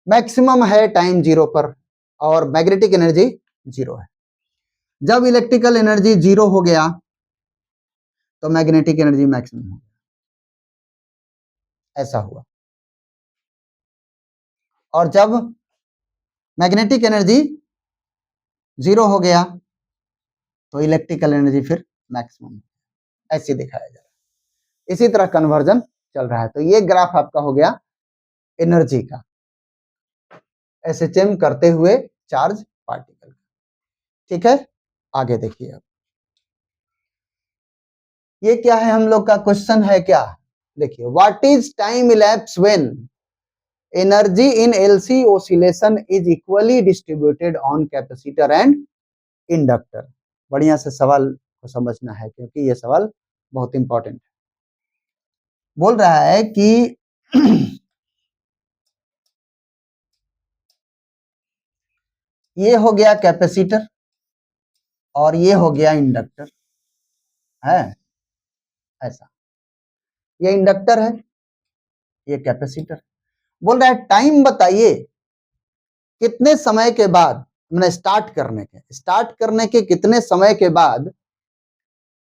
मैक्सिमम है टाइम जीरो पर, और मैग्नेटिक एनर्जी जीरो है। जब इलेक्ट्रिकल एनर्जी जीरो हो गया तो मैग्नेटिक एनर्जी मैक्सिमम हो, ऐसा हुआ। और जब मैग्नेटिक एनर्जी जीरो हो गया तो इलेक्ट्रिकल एनर्जी फिर मैक्सिमम, ऐसे दिखाया जा रहा है। इसी तरह कन्वर्जन चल रहा है। तो ये ग्राफ आपका हो गया एनर्जी का, एसएचएम करते हुए चार्ज पार्टिकल। ठीक है, आगे देखिए। अब ये क्या है, हम लोग का क्वेश्चन है क्या, देखिए what is time elapse when energy in LC oscillation is equally distributed on capacitor and inductor. बढ़िया से सवाल को समझना है, क्योंकि ये सवाल बहुत इंपॉर्टेंट है। बोल रहा है कि ये हो गया कैपेसिटर और ये हो गया इंडक्टर है, ऐसा। ये इंडक्टर है, ये कैपेसिटर। बोल रहा है टाइम बताइए कितने समय के बाद, मैंने स्टार्ट करने के कितने समय के बाद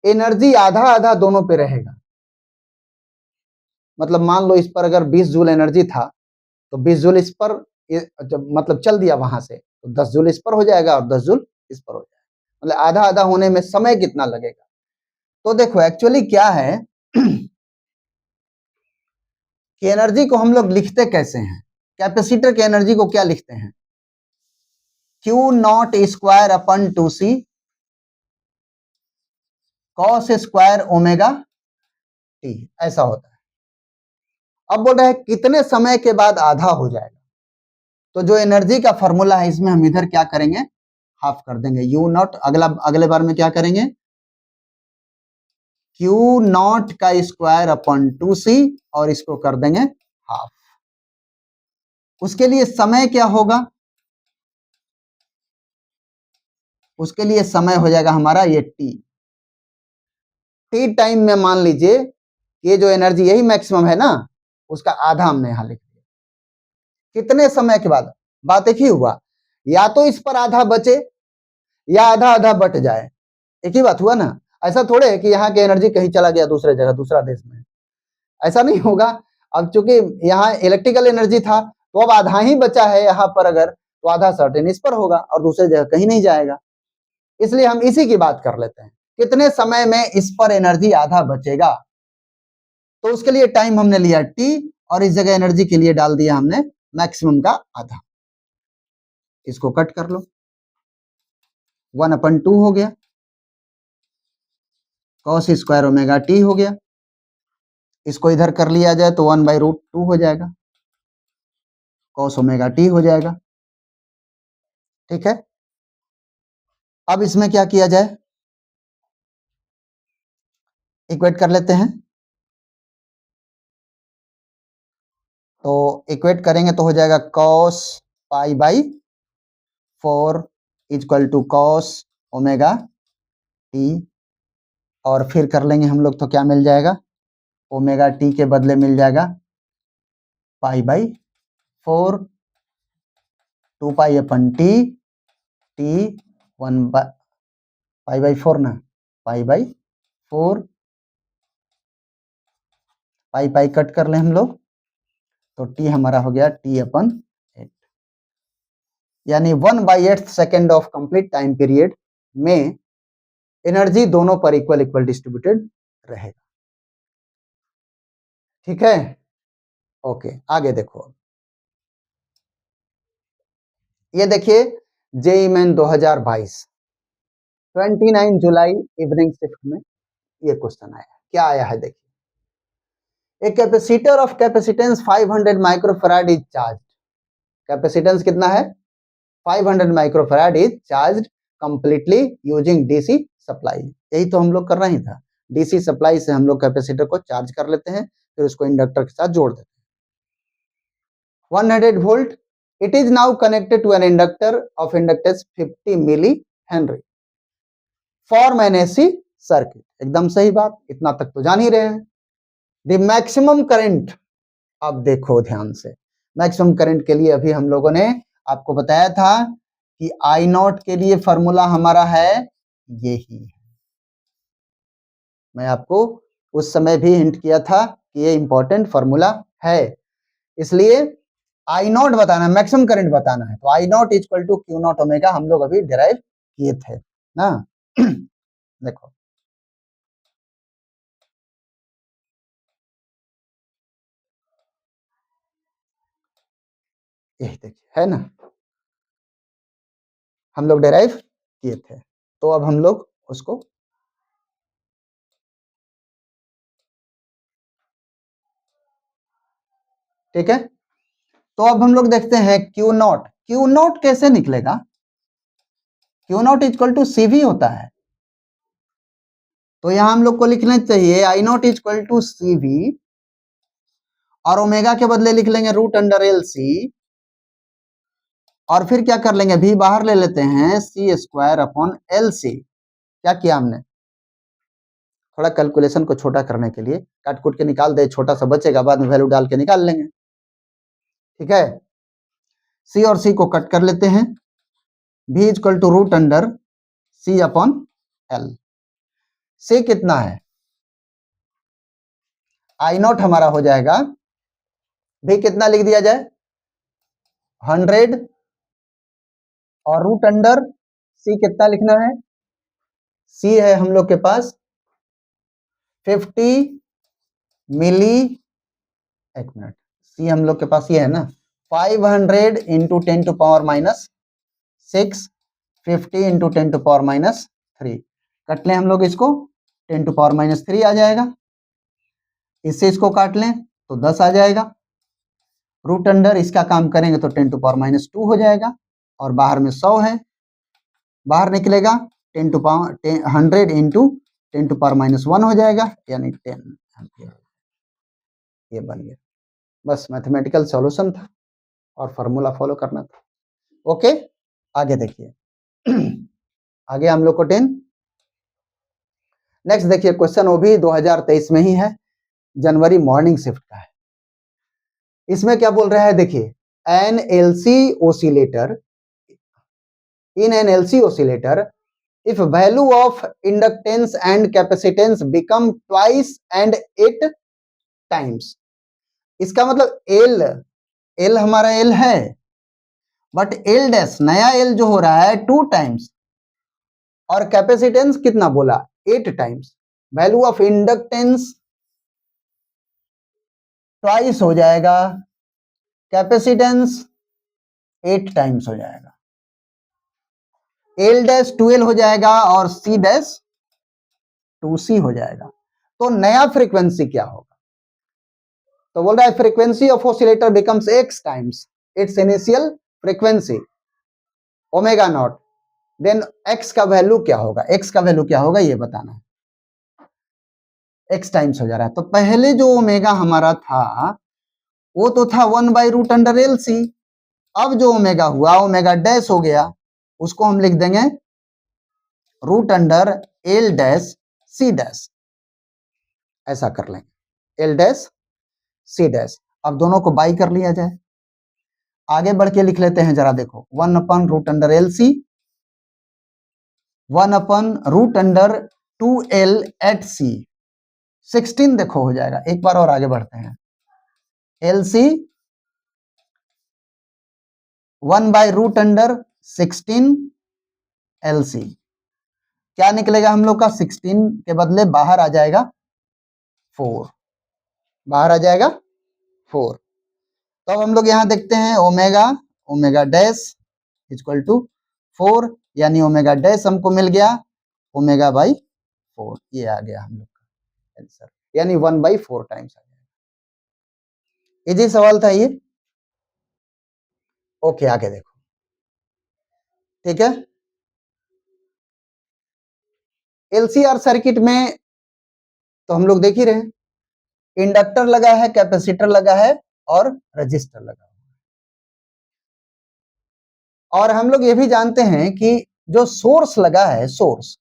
एनर्जी आधा आधा दोनों पे रहेगा। मतलब मान लो इस पर अगर 20 जूल एनर्जी था, तो 20 जूल इस पर जब मतलब चल दिया वहां से, तो 10 जूल इस पर हो जाएगा और 10 जूल इस पर हो जाएगा। मतलब आधा आधा होने में समय कितना लगेगा। तो देखो एक्चुअली क्या है कि एनर्जी को हम लोग लिखते कैसे हैं, कैपेसिटर की एनर्जी को क्या लिखते हैं, Q not square upon 2c cos square omega T, ऐसा होता है। अब बोल रहा है कितने समय के बाद आधा हो जाएगा। तो जो एनर्जी का फॉर्मूला है इसमें हम इधर क्या करेंगे, हाफ कर देंगे। यू नॉट अगले बार में क्या करेंगे, क्यू नॉट का स्क्वायर अपन 2c और इसको कर देंगे हाफ। उसके लिए समय क्या होगा, उसके लिए समय हो जाएगा हमारा ये टी टाइम में मान लीजिए ये जो एनर्जी यही मैक्सिमम है ना, उसका आधा हमने यहां लिख दिया। कितने समय के बाद, बात एक ही हुआ, या तो इस पर आधा बचे या आधा आधा बट जाए, एक ही बात हुआ ना। ऐसा थोड़े है कि यहाँ की एनर्जी कहीं चला गया दूसरे जगह दूसरा देश में, ऐसा नहीं होगा। अब चूंकि यहाँ इलेक्ट्रिकल एनर्जी था तो अब आधा ही बचा है यहाँ पर, अगर तो आधा सर्टेन इस पर होगा और दूसरे जगह कहीं नहीं जाएगा। इसलिए हम इसी की बात कर लेते हैं, कितने समय में इस पर एनर्जी आधा बचेगा। तो उसके लिए टाइम हमने लिया टी और इस जगह एनर्जी के लिए डाल दिया हमने मैक्सिमम का आधा। इसको कट कर लो, 1/2 हो गया, cos स्क्वायर ओमेगा टी हो गया। इसको इधर कर लिया जाए तो 1/√2 हो जाएगा, cos ओमेगा टी हो जाएगा। ठीक है, अब इसमें क्या किया जाए, इक्वेट कर लेते हैं। तो इक्वेट करेंगे तो हो जाएगा cos π/4 equal to cos omega T, और फिर कर लेंगे हम लोग तो क्या मिल जाएगा, ओमेगा टी के बदले मिल जाएगा π/4 2π/टी, टी 1/π/4 ना, π/4, पाई कट कर ले हम लोग तो टी हमारा हो गया T/8, यानी 1/8 second of complete time period में एनर्जी दोनों पर इक्वल इक्वल डिस्ट्रीब्यूटेड रहेगा। ठीक है, ओके, आगे देखो। ये देखिए जेईई मेन 2022 29 जुलाई इवनिंग शिफ्ट में ये क्वेश्चन आया। क्या आया है देखिए, a capacitor of capacitance 500 microfarad is charge. Capacitance कितना है, 500 microfarad is charge completely using DC supply. यही तो हम लोग कर रहे था, डीसी सप्लाई से हम लोग कैपेसिटर को चार्ज कर लेते हैं, फिर उसको इंडक्टर के साथ जोड़ देते हैं। 100 volt, it is now connected to an inductor of inductance 50 millihenry form an AC circuit. एकदम सही बात, इतना तक तो जान ही रहे हैं। द मैक्सिमम करंट, अब देखो ध्यान से, मैक्सिमम करंट के लिए अभी हम लोगों ने आपको बताया था कि आई नॉट के लिए फॉर्मूला हमारा है यही है। मैं आपको उस समय भी हिंट किया था कि ये इंपॉर्टेंट फॉर्मूला है, इसलिए आई नॉट बताना, मैक्सिमम करंट बताना है तो I not equal to Q not omega हम लोग अभी डिराइव किए थे ना। देखो ये देखिए है ना, हम लोग डिराइव किए थे, तो अब हम लोग उसको ठीक है। तो अब हम लोग देखते हैं क्यू नॉट, क्यू नॉट कैसे निकलेगा, Q naught equal to CV होता है, तो यहां हम लोग को लिखना चाहिए आई नॉट इक्वल टू CV और ओमेगा के बदले लिख लेंगे √LC, और फिर क्या कर लेंगे, भी बाहर ले लेते हैं C²/LC। क्या किया हमने, थोड़ा कैलकुलेशन को छोटा करने के लिए काट कूट के निकाल दे, छोटा सा बचेगा बाद में वैल्यू डाल के निकाल लेंगे। ठीक है, C और C को कट कर लेते हैं, V equal to √C/L। C कितना है, आई नॉट हमारा हो जाएगा, V कितना लिख दिया जाए 100 और √C कितना लिखना है, C है हम लोग के पास 50 मिली, एक मिनट, C हम लोग के पास ये है ना 500 इंटू 10⁻⁻6, 50 इंटू 10⁻⁻3, कट लें हम लोग इसको 10⁻⁻3 आ जाएगा, इससे इसको काट लें तो 10 आ जाएगा, √, इसका काम करेंगे तो 10⁻2 हो जाएगा, और बाहर में 100 है, बाहर निकलेगा 100 इंटू 10⁻1 हो जाएगा, यानी 10 एम्पियर। ये बन गया, बस मैथमेटिकल सॉल्यूशन था और फॉर्मूला फॉलो करना था। ओके, आगे देखिए आगे हम लोग को 10 नेक्स्ट देखिए क्वेश्चन, वो भी 2023 में ही है, जनवरी मॉर्निंग शिफ्ट का है। इसमें क्या बोल रहा है देखिए, N LC oscillator, in an LC oscillator if value of inductance and capacitance become twice and it times. इसका मतलब एल हमारा एल है, बट एल डैश नया एल जो हो रहा है 2 टाइम्स, और कैपेसिटेंस कितना बोला 8 times. Value of inductance twice हो जाएगा, कैपेसिटेंस 8 टाइम्स हो जाएगा, एल डैश 12 हो जाएगा और सी डैश 2c हो जाएगा। तो नया फ्रीक्वेंसी क्या होगा? तो बोल रहा है frequency of oscillator becomes x times its initial frequency omega naught. Then x का वैल्यू क्या होगा? x का वैल्यू क्या होगा ये बताना है। x टाइम्स हो जा रहा है, तो पहले जो ओमेगा हमारा था वो तो था 1/√LC। अब जो ओमेगा हुआ ओमेगा डैश हो गया, उसको हम लिख देंगे √L डैश C डैश, ऐसा कर लेंगे L डैश C डैश। अब दोनों को बाई कर लिया जाए, आगे बढ़ के लिख लेते हैं जरा देखो 1/√LC 1/√2L@C 16 देखो हो जाएगा। एक बार और आगे बढ़ते हैं, LC 1/√16 LC क्या निकलेगा हम लोग का? 16 के बदले बाहर आ जाएगा 4, बाहर आ जाएगा 4। तो अब हम लोग यहां देखते हैं ओमेगा डैश इक्वल टू 4, यानी ओमेगा डैश हमको मिल गया ω/4। ये आ गया हम लोग का आंसर, यानी 1/4 टाइम्स आ गया। इजी सवाल था ये। ओके आगे देखो, ठीक है। एलसीआर सर्किट में तो हम लोग देख ही रहे, इंडक्टर लगा है, कैपेसिटर लगा है और रजिस्टर लगा है। और हम लोग ये भी जानते हैं कि जो सोर्स लगा है, सोर्स,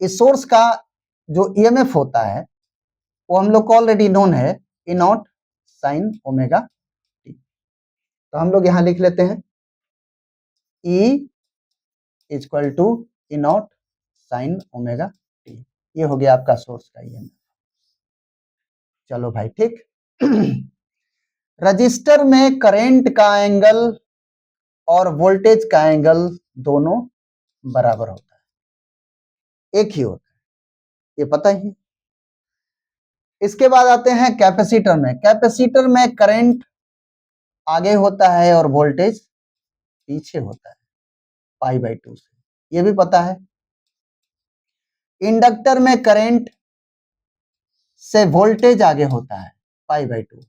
इस सोर्स का जो ईएमएफ होता है वो हम लोग को ऑलरेडी नोन है, E naught sine omega T. तो हम लोग यहां लिख लेते हैं E equal to E naught sine omega T. ये हो गया आपका सोर्स का ईएमएफ। चलो भाई ठीक। रजिस्टर में करंट का एंगल और वोल्टेज का एंगल दोनों बराबर होता है, एक ही होता है, ये पता ही। इसके बाद आते हैं कैपेसिटर में। कैपेसिटर में करंट आगे होता है और वोल्टेज पीछे होता है π/2 से, ये भी पता है। इंडक्टर में करंट से वोल्टेज आगे होता है π/2,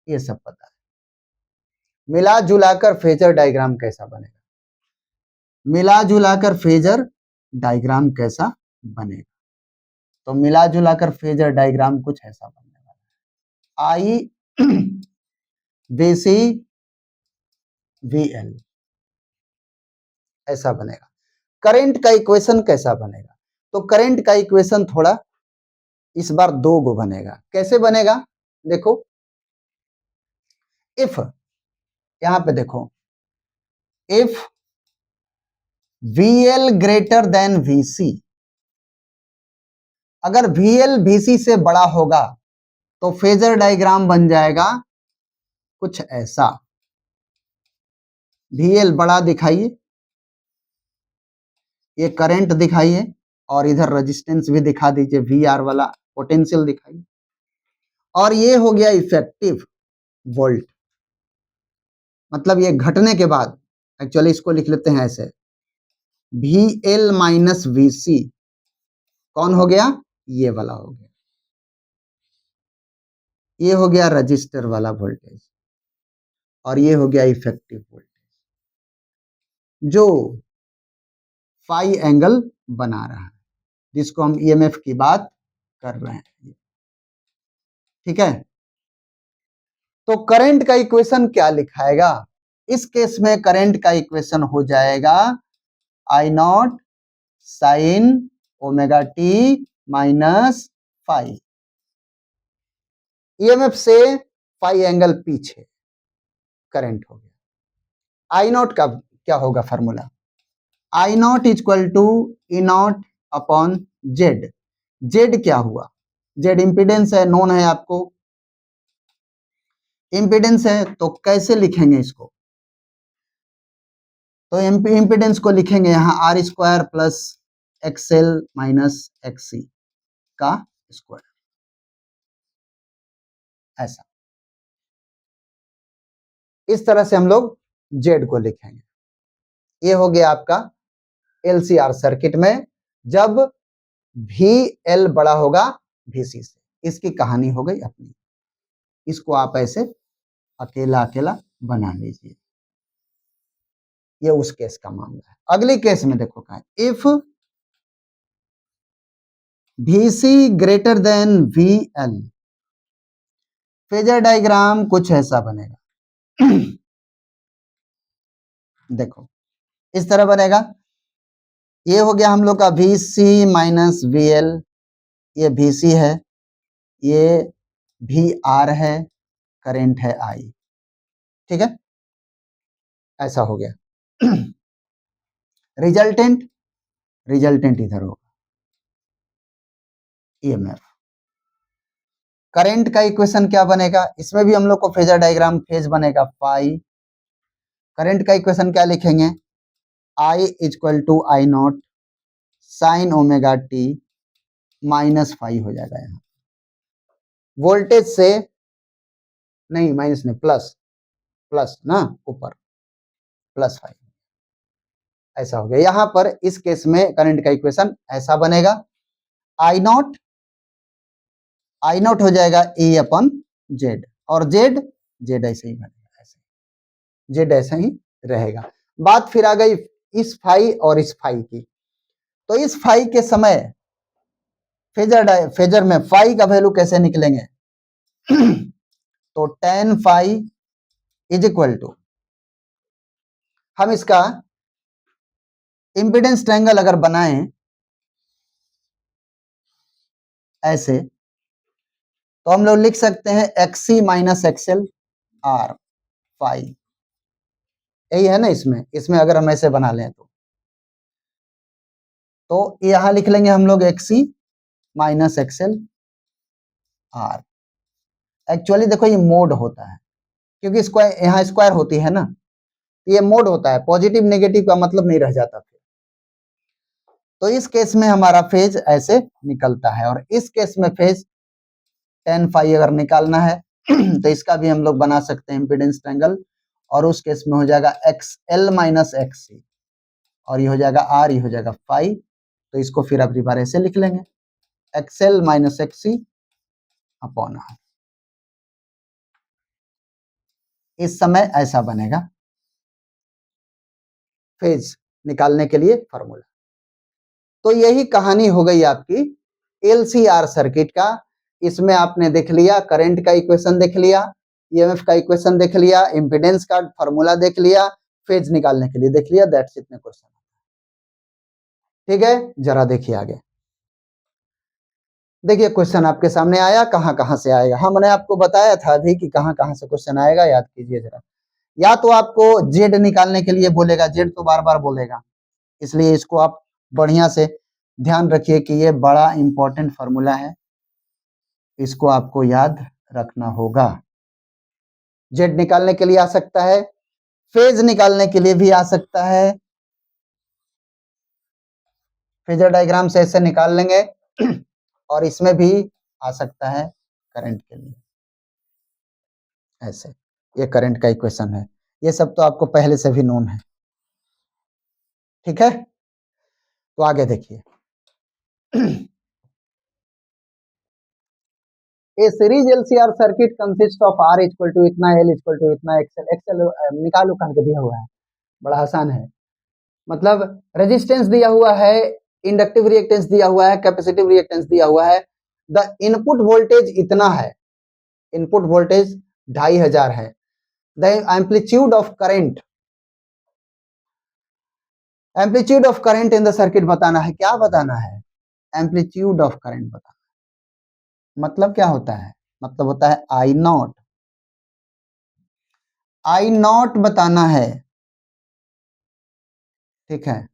ये सब पता है। मिला जुलाकर फेजर डायग्राम कैसा बनेगा? मिला जुलाकर फेजर डायग्राम कैसा बनेगा? तो मिला जुलाकर फेजर डायग्राम कुछ ऐसा बनने वाला है, I VC VL ऐसा बनेगा। करंट का इक्वेशन कैसा बनेगा? तो करंट का इक्वेशन थोड़ा इस बार 2 गो बनेगा। कैसे बनेगा देखो, इफ, यहां पे देखो, if VL greater than VC, अगर VL VC से बड़ा होगा तो फेजर डायग्राम बन जाएगा कुछ ऐसा। VL बड़ा दिखाइए, ये करंट दिखाइए, और इधर रेजिस्टेंस भी दिखा दीजिए, VR वाला पोटेंशियल दिखाइए, और ये हो गया इफेक्टिव वोल्ट। मतलब ये घटने के बाद, एक्चुअली इसको लिख लेते हैं ऐसे, VL माइनस VC कौन हो गया? ये वाला हो गया, ये हो गया रजिस्टर वाला वोल्टेज, और ये हो गया इफेक्टिव वोल्टेज जो फाई एंगल बना रहा है, जिसको हम ईएमएफ की बात कर रहे हैं, ठीक है। तो करंट का इक्वेशन क्या लिखाएगा? इस केस में करंट का इक्वेशन हो जाएगा I naught sine omega T minus phi, EMF से फाई एंगल पीछे करंट हो गया। I नॉट का क्या होगा formula? I naught equal to E naught upon Z. Z क्या हुआ? जेड इंपीडेंस है, नोन है आपको, इम्पीडेंस है तो कैसे लिखेंगे इसको? तो इम्पीडेंस को लिखेंगे यहाँ R square plus XL minus XC का स्क्वायर, ऐसा। इस तरह से हम लोग जेड को लिखेंगे। ये हो गया आपका एलसीआर सर्किट में जब भी एल बड़ा होगा वीसी से, इसकी कहानी हो गई अपनी। इसको आप ऐसे अकेला अकेला बना लीजिए। ये उस केस का मामला है। अगली केस में देखो क्या है, if VC greater than V L, phasor diagram कुछ ऐसा बनेगा। देखो इस तरह बनेगा। ये हो गया हम लोग का वीसी माइनस वी एल, ये वीसी है, ये वी आर है, करंट है आई, ठीक है, ऐसा हो गया। रिजल्टेंट, रिजल्टेंट इधर होगा ईएमएफ। करंट का इक्वेशन क्या बनेगा? इसमें भी हम लोग को फेजर डायग्राम फेज बनेगा पाई। करंट का इक्वेशन क्या लिखेंगे? I equal to I not sine omega T minus five हो जाएगा। यहाँ वोल्टेज से नहीं, माइनस नहीं, प्लस, प्लस ना ऊपर, प्लस फाइव, ऐसा हो गया। यहाँ पर इस केस में करंट का इक्वेशन ऐसा बनेगा, आई नॉट, आई नॉट हो जाएगा ए अपन जेड, और जेड, जेड ऐसे ही बनेगा, ऐसे जेड ऐसा ही रहेगा। बात फिर आ गई इस फाई और इस फाई की। तो इस फाई के समय फेजर में फाई का वैल्यू कैसे निकलेंगे? तो tan phi is equal to, हम इसका इंपिडेंस ट्रायंगल अगर बनाएं ऐसे, तो हम लोग लिख सकते हैं XC minus XL R phi, यही है ना। इसमें अगर हम ऐसे बना लें तो यहां लिख लेंगे हम लोग XC minus XL R. Actually देखो ये मोड होता है, क्योंकि स्क्वायर यहाँ स्क्वायर होती है ना, ये मोड होता है, पॉजिटिव नेगेटिव का मतलब नहीं रह जाता फिर। तो इस केस में हमारा फेज ऐसे निकलता है, और इस केस में फेज टेन फाई अगर निकालना है तो इसका भी हम लोग बना सकते हैं इम्पीडेंस ट्रायंगल, और उस केस में हो जाएगा एक्स एल माइनस एक्स सी, और ये हो जाएगा आर, ये हो जाएगा फाई। तो इसको फिर अपनी बार ऐसे लिख लेंगे, XL minus X C upon R. इस समय ऐसा बनेगा फेज निकालने के लिए फॉर्मूला। तो यही कहानी हो गई आपकी एलसीआर सर्किट का। इसमें आपने देख लिया करंट का इक्वेशन, देख लिया ईएमएफ का इक्वेशन, देख लिया इंपीडेंस का फॉर्मूला, देख लिया फेज निकालने के लिए, देख लिया। दैट्स इट क्वेश्चन, ठीक है। जरा देखिए आगे, देखिए क्वेश्चन आपके सामने आया, कहां कहां से आएगा। हमने आपको बताया था अभी कि कहां कहां से क्वेश्चन आएगा, याद कीजिए जरा। या तो आपको जेड निकालने के लिए बोलेगा, जेड तो बार बार बोलेगा, इसलिए इसको आप बढ़िया से ध्यान रखिए कि ये बड़ा इंपॉर्टेंट फॉर्मूला है, इसको आपको याद रखना होगा। जेड निकालने के लिए आ सकता है, फेज निकालने के लिए भी आ सकता है, फेजर डायग्राम से ऐसे निकाल लेंगे, और इसमें भी आ सकता है करंट के लिए ऐसे। ये करंट का इक्वेशन है, ये सब तो आपको पहले से भी नोन है, ठीक है। तो आगे देखिए, a series LCR circuit consist of R equal to इतना, एल इक्वल टू इतना, एक्सएल, एक्सएल निकालो कह के दिया हुआ है, बड़ा आसान है। मतलब रेजिस्टेंस दिया हुआ है, इंडक्टिव रिएक्टेंस दिया हुआ है, कैपेसिटिव रिएक्टेंस दिया हुआ है। द इनपुट वोल्टेज इतना है, इनपुट वोल्टेज 2500 है। The amplitude of current, amplitude of current in the circuit बताना है। क्या बताना है? एम्पलीट्यूड ऑफ करंट बताना। मतलब क्या होता है? मतलब होता है आई नॉट, आई नॉट बताना है, ठीक है।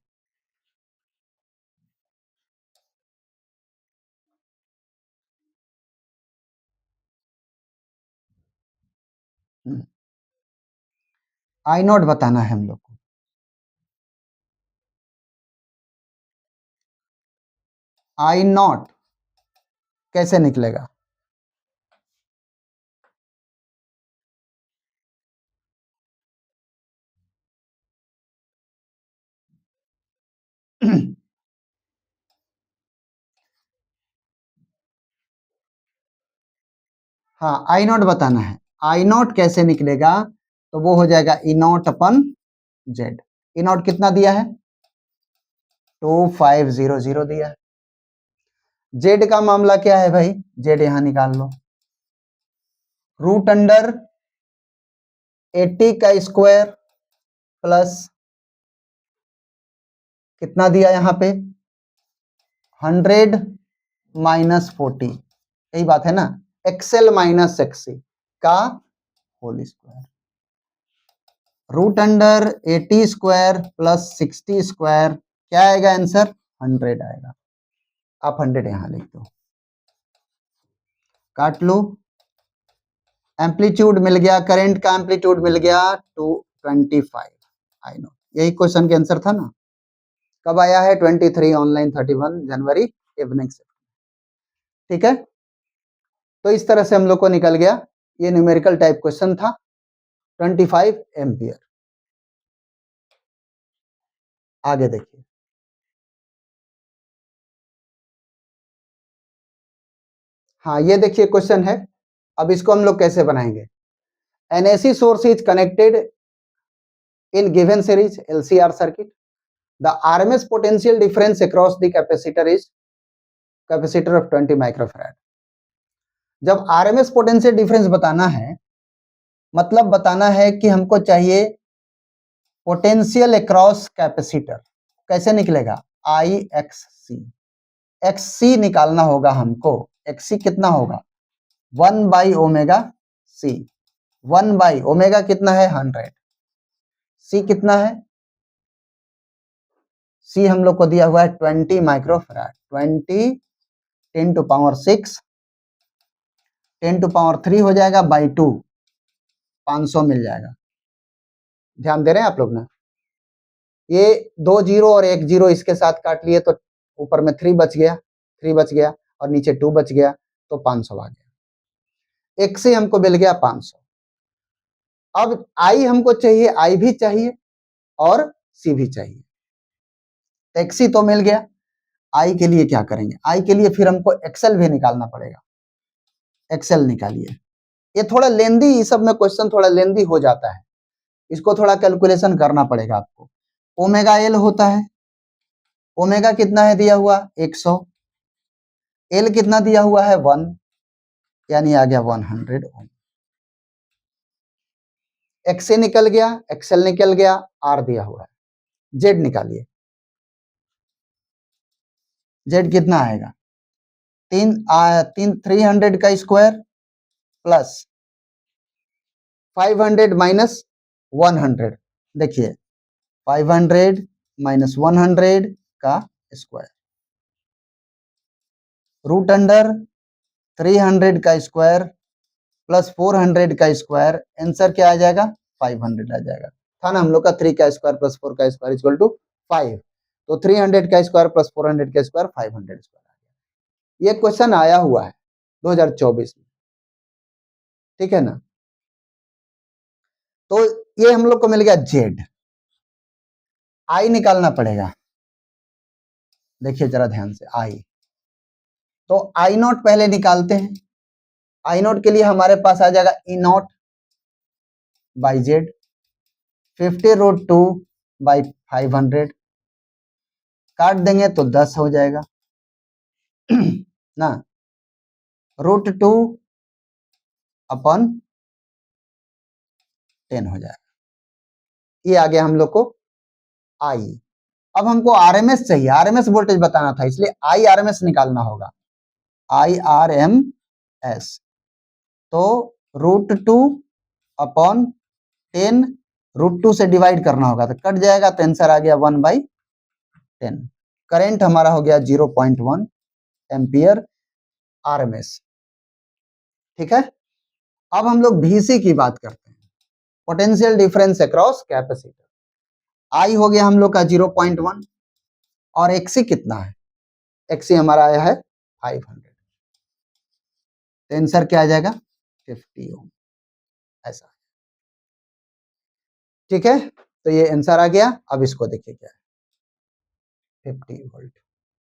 आई नॉट बताना है हम लोग को। आई नॉट कैसे निकलेगा? हाँ, आई नॉट बताना है। आई नॉट कैसे निकलेगा? तो वो हो जाएगा E nought upon Z. E nought कितना दिया है? 2500 दिया है। जेड का मामला क्या है भाई? जेड यहां निकाल लो। रूट अंडर 80 का स्क्वायर प्लस कितना दिया यहां पे? 100 माइनस 40, यही बात है ना? एक्सएल माइनस एक्सी का whole square. Root under 80 square plus 60 square, क्या आएगा आंसर? 100 आएगा। आप 100 यहां लिख दो, काट लो। एम्पलीट्यूड मिल गया, करंट का एम्पलीट्यूड मिल गया 225। आई नो, यही क्वेश्चन के आंसर था ना? कब आया है? 23 ऑनलाइन 31 जनवरी इवनिंग से। ठीक है, तो इस तरह से हम लोग को निकल गया, ये न्यूमेरिकल टाइप क्वेश्चन था, 25 एम्पियर। आगे देखिए, हाँ ये देखिए क्वेश्चन है। अब इसको हम लोग कैसे बनाएंगे? N AC source is connected in given series LCR circuit, the RMS potential difference across the capacitor is capacitor of 20 microfarad. जब आरएमएस पोटेंशियल डिफरेंस बताना है, मतलब बताना है कि हमको चाहिए पोटेंशियल अक्रॉस कैपेसिटर, कैसे निकलेगा? आई एक्स सी। एक्स सी निकालना होगा हमको। एक्स सी कितना होगा? 1/ओमेगा सी। 1/ओमेगा कितना है? 100। सी कितना है? सी हम लोग को दिया हुआ है 20 microfarad. 20 10 to power 6 10 to power 3 हो जाएगा बाई 2, 500 मिल जाएगा। ध्यान दे रहे हैं आप लोग ना? ये 2 जीरो और 1 जीरो इसके साथ काट लिए तो ऊपर में 3 बच गया, 3 बच गया और नीचे 2 बच गया, तो 500 आ गया। एक से हमको मिल गया 500। अब आई हमको चाहिए, आई भी चाहिए और सी भी चाहिए। एक्सी तो मिल गया, आई के लिए क्या करेंगे? आई के लिए फिर हमको एक्सेल भी निकालना पड़ेगा। एक्सेल निकालिए। ये थोड़ा लेंदी, इस सब में क्वेश्चन थोड़ा लेंदी हो जाता है, इसको थोड़ा कैलकुलेशन करना पड़ेगा आपको। ओमेगा एल होता है, ओमेगा कितना है दिया हुआ? 100। एल कितना दिया हुआ है? 1, यानी आ गया 100 ओम। एक्स निकल गया, एक्सएल निकल गया, आर दिया हुआ है। जेड निकालिए। जेड कितना आएगा? 300 का स्क्वायर प्लस 500 माइनस 100। देखिए 500 माइनस 100 का स्क्वायर, रूट अंडर 300 का स्क्वायर प्लस 400 का स्क्वायर, आंसर क्या आ जाएगा? 500 आ जाएगा। था ना हम लोग का 3 का स्क्वायर प्लस 4 का स्क्वायर इक्वल टू 5, तो 300 का स्क्वायर प्लस 400 का स्क्वायर 500 स्क्वायर आ गया। ये क्वेश्चन आया हुआ है 2024 में, ठीक है ना? तो ये हम लोग को मिल गया जेड। आई निकालना पड़ेगा, देखिए जरा ध्यान से। आई, तो आई नॉट पहले निकालते हैं। आई नॉट के लिए हमारे पास आ जाएगा ई नॉट बाई जेड, 50√2/500, काट देंगे तो 10 हो जाएगा ना, √2 अपन 10 हो जाएगा। ये आ गया हम लोग को आई। अब हमको आरएमएस चाहिए, आरएमएस वोल्टेज बताना था, इसलिए आई आरएमएस निकालना होगा। आई आर एम एस, तो √2 अपन 10, √2 से डिवाइड करना होगा तो कट जाएगा, तो आंसर आ गया 1/10। करंट हमारा हो गया 0.1 एम्पियर आरएमएस। ठीक है, अब हम लोग VC की बात करते हैं। Potential difference across capacitor. I हो गया हम लोग का 0.1 और एक्सी कितना है, एक्सी हमारा आया है 500, तो आंसर क्या आ जाएगा 50 ओम, ऐसा। ठीक है, तो ये आंसर आ गया। अब इसको देखिए क्या है 50 वोल्ट।